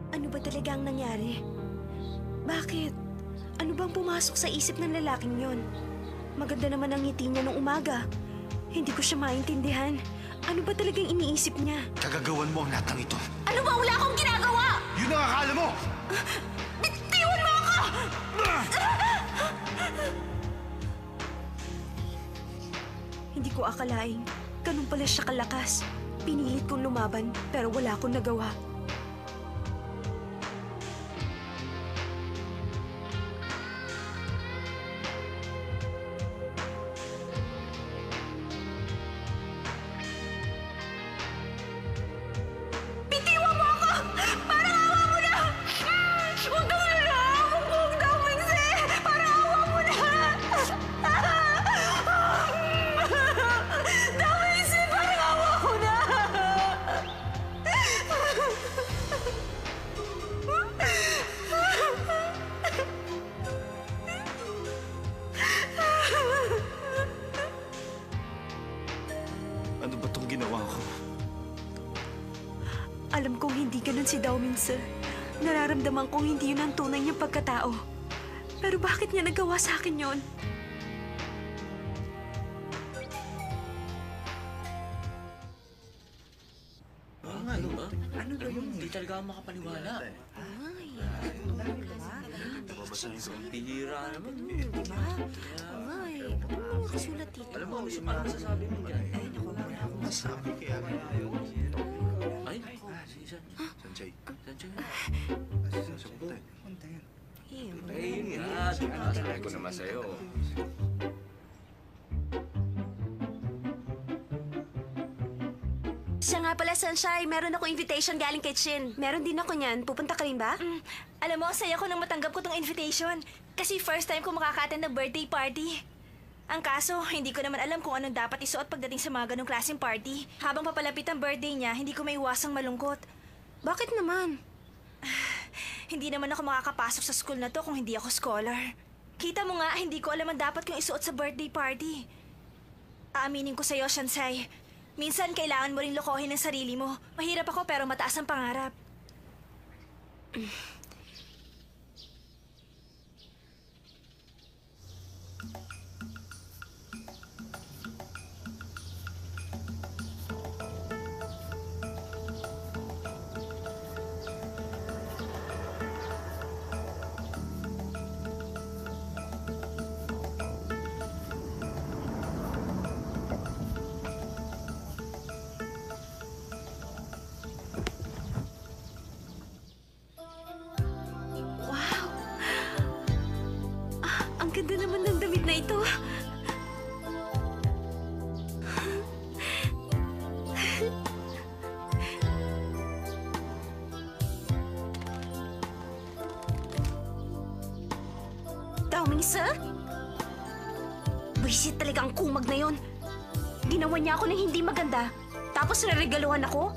Ano ba talaga ang nangyari? Bakit? Ano bang pumasok sa isip ng lalaking yon? Maganda naman ang ngiti niya nung umaga. Hindi ko siya maintindihan. Ano ba talagang iniisip niya? Kagagawan mo ang lahat ng ito. Ano ba? Wala akong ginagawa! Yun ang akala mo! Bitiwan mo ako! Hindi ko akalaing ganun pala siya kalakas. Pinilit kong lumaban pero wala akong nagawa. Bitiwan mo ako! Parang awa mo na! Huwag kang lalaki! Huwag daw, Mingse! Parang awa mo na! Daw, Mingse! Parang awa ko na! Ano ba itong ginawa ko? Alam kong hindi ganun si Dao Mingse. Nararamdaman kong hindi yun ang tunay niyang pagkatao. Pero bakit niya nagawa sa akin yon? Ano ba? Ano ba yung hindi talaga makapaniwala. Babasahin ko. Bihira naman. Ay, kasulat dito. Alam mo, ano masasabi mo yan? Ay, naku, wala akong Nasabi kaya. Ay, Sanchay. Sanchay. Sasagot tayo. Eh, yun nga. Sabi ko naman sa'yo. Siya nga pala, Sunshine. Meron ako invitation galing kay Chin. Meron din ako niyan. Pupunta ka rin ba? Alam mo, saya ko nang matanggap ko tong invitation. Kasi first time ko makaka-attend ng birthday party. Ang kaso, hindi ko naman alam kung anong dapat isuot pagdating sa mga ganong klaseng party. Habang papalapit ang birthday niya, hindi ko maiwasang malungkot. Bakit naman? Hindi naman ako makakapasok sa school na to kung hindi ako scholar. Kita mo nga, hindi ko alam ang dapat kong isuot sa birthday party. Aaminin ko sa'yo, Shansai. Minsan, kailangan mo rin lokohin ang sarili mo. Mahirap ako pero mataas ang pangarap. Ang ganda naman ng damit na ito. Daoming sir? Buisit talaga ang kumag na yon. Ginawa niya ako ng hindi maganda. Tapos reregaluhan ako.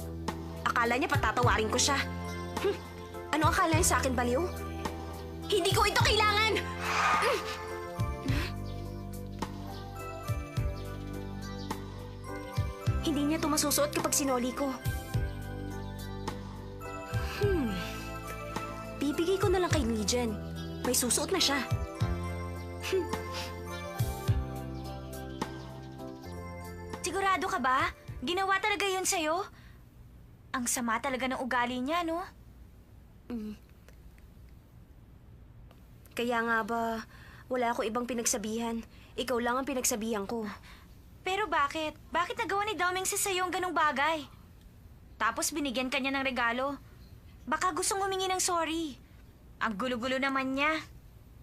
Akala niya patatawarin ko siya. Ano akala niya sa akin, baliw? Hindi ko ito kailangan! Hindi niya ito masusuot kapag sinoli ko. Bibigay ko na lang kay Legion. May susuot na siya. Sigurado ka ba? Ginawa talaga yun sa'yo? Ang sama talaga ng ugali niya, no? Kaya nga ba, wala ako ibang pinagsabihan. Ikaw lang ang pinagsabihan ko. Pero bakit? Bakit nagawa ni Daoming sa'yo ang ganong bagay? Tapos binigyan ka niya ng regalo. Baka gustong humingi ng sorry. Ang gulo-gulo naman niya.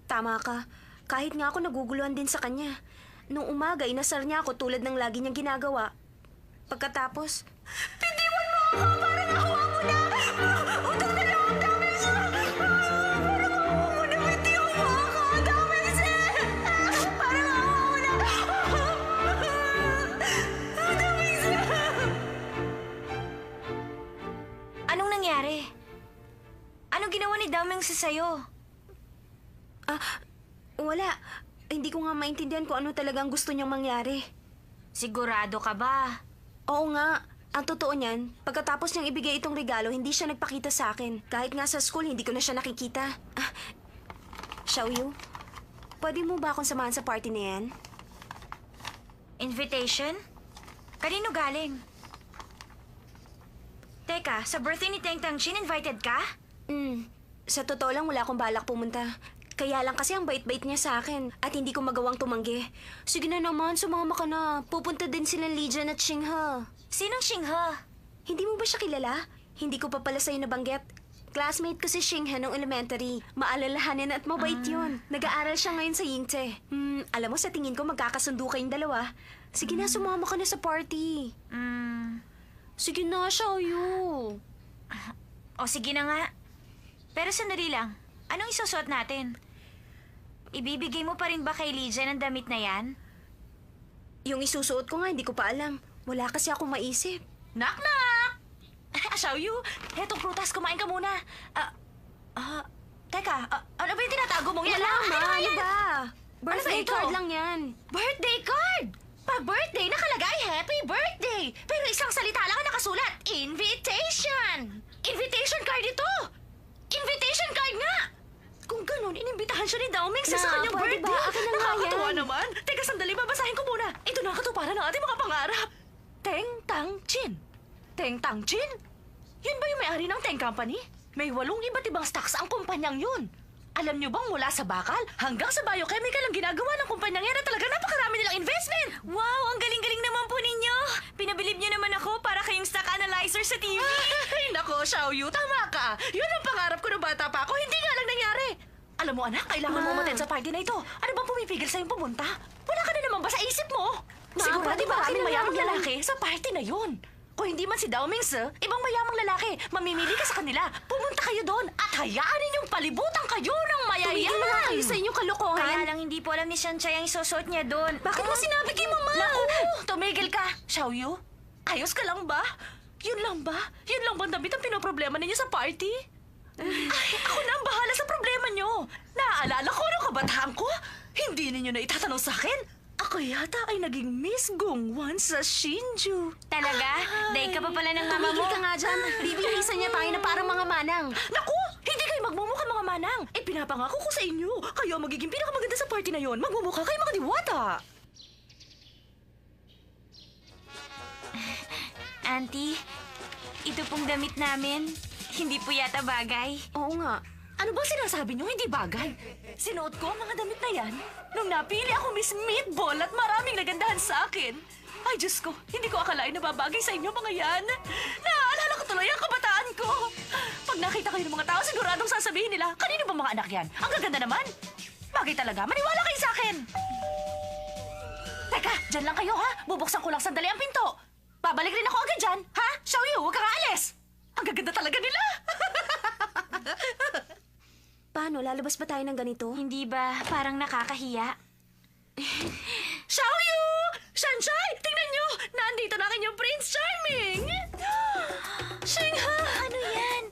Tama ka. Kahit nga ako naguguluhan din sa kanya. Nung umaga, inasar niya ako tulad ng lagi niyang ginagawa. Pagkatapos, Pindiwan mo ako! Para nakuha mo na! Utang na lang ang Daoming sa... Para nakuha mo na! Pindiwan mo ako! Daoming sa... Para nakuha mo na! Daoming sa... Anong nangyari? Anong ginawa ni Daoming sa sa'yo? wala. Hindi ko nga maintindihan kung ano talagang gusto niyang mangyari. Sigurado ka ba? Oo nga. Ang totoo niyan, pagkatapos niyang ibigay itong regalo, hindi siya nagpakita sa akin. Kahit nga sa school, hindi ko na siya nakikita. Xiaoyu, pwede mo ba akong samahan sa party na yan? Invitation? Kanino galing? Teka, sa birthday ni Teng Tangchin, invited ka? Sa totoo lang, wala akong balak pumunta. Kaya lang kasi ang bait-bait niya sa akin at hindi ko magawang tumanggi. Sige na naman, sumama ka na. Pupunta din sila Legion at Xinghe. Sinong Xinghe? Hindi mo ba siya kilala? Hindi ko pa pala sa'yo nabanggit. Classmate ko si Xinghe nung elementary. Maalalahanin at mabait yun. Nag-aaral siya ngayon sa Yingte. Alam mo, sa tingin ko magkakasundo kayong dalawa. Sige na, sumama ka na sa party. Sige na, Xiaoyu. O sige na nga. Pero sandali lang. Anong isusuot natin? Ibibigay mo pa rin ba kay Legion ang damit na yan? Yung isusuot ko nga, hindi ko pa alam. Wala kasi akong maisip. Knock-knock! Xiaoyu, hetong prutas, kumain ka muna. Teka, ano ba yung tinatago mong yan? Wala, ma. Ano ba? Ano Birthday ba ito? card lang yan. Birthday card! Pag birthday, nakalagay Happy Birthday! Pero isang salita lang ang nakasulat, Invitation! Invitation card ito! Invitation card nga! Kung ganun, inimbitahan siya ni Daoming sa kanyang pwede birthday. ba? Akin na nga yan. Nakakatuwa naman. Teka, sandali, babasahin ko muna. Ito na ang katuparan ng ating mga pangarap. Teng Tang Chin. Teng Tang Chin? Yun ba yung may-ari ng Teng Company? May 8 iba't ibang stocks ang kumpanyang yun. Alam niyo bang mula sa bakal hanggang sa biochemical ang ginagawa ng kumpanyang yan at talagang napakarami nilang investment? Wow, ang galing-galing naman po ninyo. Pinabilib niyo naman ako para kayong stock analyzer sa TV. Ay, nako, Xiaoyu, tama ka. Yun ang pangarap ko nung bata pa ako. Hindi nga lang nangyari. Alam mo, anak, kailangan mo umattend sa party na ito. Ano bang pumipigil sa'yong pumunta? Wala ka na naman ba sa isip mo? Sigurado maraming mayamang lalaki sa party na yun. Kung hindi man si Dao Mingse, ibang mayamang lalaki, mamimili ka sa kanila. Pumunta kayo doon at hayaan ninyong palibutan kayo ng mayayaman. Tumigil na kayo sa inyong kalokohan. Kaya Kaya lang hindi po alam ni Shanshay ang isusot niya doon. Bakit mo sinabi kay Mama? Naku, tumigil ka. Xiaoyu, ayos ka lang ba? Yun lang ba? Yun lang bang damit ang pinoproblema ninyo sa party? Ay, ako na ang bahala sa problema nyo. Naaalala ko nung kabataan ko. Hindi ninyo na itatanong sa akin. Ako yata ay naging Miss Gongwan sa Shinju. Talaga? Day ka pa pala ng mama mo. Tumigil ka nga dyan. Bibihisa niya tayo na parang mga manang. Naku! Hindi kayo magmumukha mga manang. Eh, pinapangako ko sa inyo. Kayo ang magiging pinakamaganda sa party na yon. Magmumukha kayo mga diwata. Auntie, ito pong damit namin. Hindi po yata bagay. Oo nga. Ano ba sinasabi niyo? Hindi bagay. Sinuot ko ang mga damit na yan nung napili ako Miss Meatball at maraming nagandahan sa akin. Ay, Diyos ko, hindi ko akalain na babagay sa inyo mga yan. Naaalala ko tuloy ang kabataan ko. Pag nakita kayo ng mga tao, siguradong sasabihin nila, kanino ba mga anak yan? Ang gaganda naman. Bagay talaga, maniwala kayo sa akin. Teka, dyan lang kayo ha. Bubuksan ko lang sandali ang pinto. Babalik rin ako agad dyan, ha? Xiaoyu, huwag kang aalis. Ang gaganda talaga nila. Paano? Lalabas ba tayo ng ganito? Hindi ba? Parang nakakahiya. Xiaoyu! Shanshay! Tingnan nyo! Nandito na ang inyong Prince Charming! Shengha! Ano yan?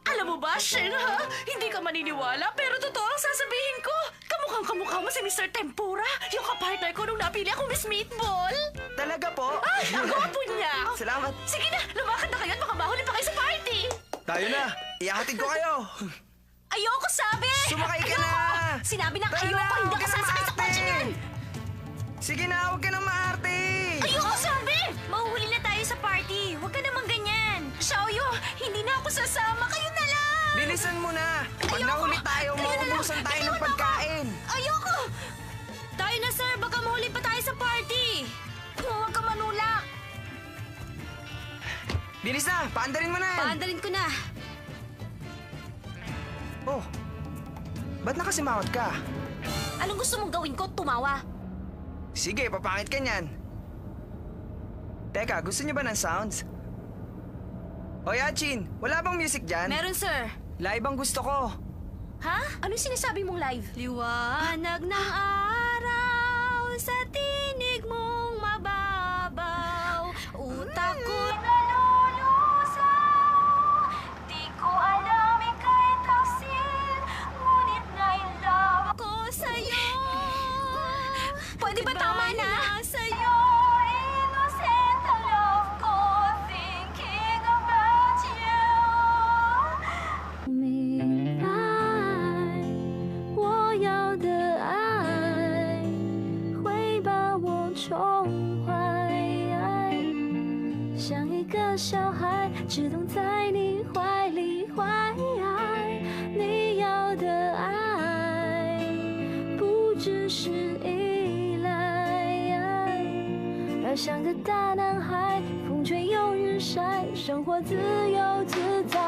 Alam mo ba, Shengha? Hindi ka maniniwala pero totoo ang sasabihin ko. Kamukhang-kamukha mo si Mr. Tempura, yung kapartner ko nung napili ako Miss Meatball. Talaga po? Ay, ang gwapo niya! Salamat. Sige na, lumakad na kayo at baka mahuli pa kayo sa party! Tayo na. Ihahatid ko kayo. Ayoko sabi! Sumakay ka Ayoko! na! Sinabi ng Tara ayoko, na, hindi huwag ako ka na sasakay sa maarte! kotse niyan! Sige na, huwag ka nang maarte. Ayoko sabi! Mauhuli na tayo sa party. Huwag ka namang ganyan. Xiaoyu, hindi na ako sasama. Kayo na lang! Bilisan mo na. Pag Ayoko! nahuli tayo, Kayo na lang! mauubusan tayo Bitiwan ng ako! pagkain. Ayoko! Tayo na, sir. Baka mahuli pa tayo sa party. Huwag ka manulak! Bilis na, paandarin mo na yan. Paandarin ko na. Oh, ba't nakasimangot ka? Anong gusto mong gawin ko? Tumawa. Sige, papangit ka niyan. Teka, gusto niyo ba ng sounds? O Yachin, wala bang music dyan? Meron, sir. Live ang gusto ko. Ha? Anong sinasabi mong live? Liwanag ng araw sa tinig mong mababaw. Utak ko nalulusaw. Di ko alam ika'y taksil. Ngunit nailaw ako sa'yo. Pwede ba tama na? Sa'yo, innocent ang love ko. Thinking about you. 明白，我要的爱会把我宠坏，像一个小孩，只懂在你怀里怀。你要的爱不只是依赖，而像个大男孩，风吹又日晒，生活自由自在。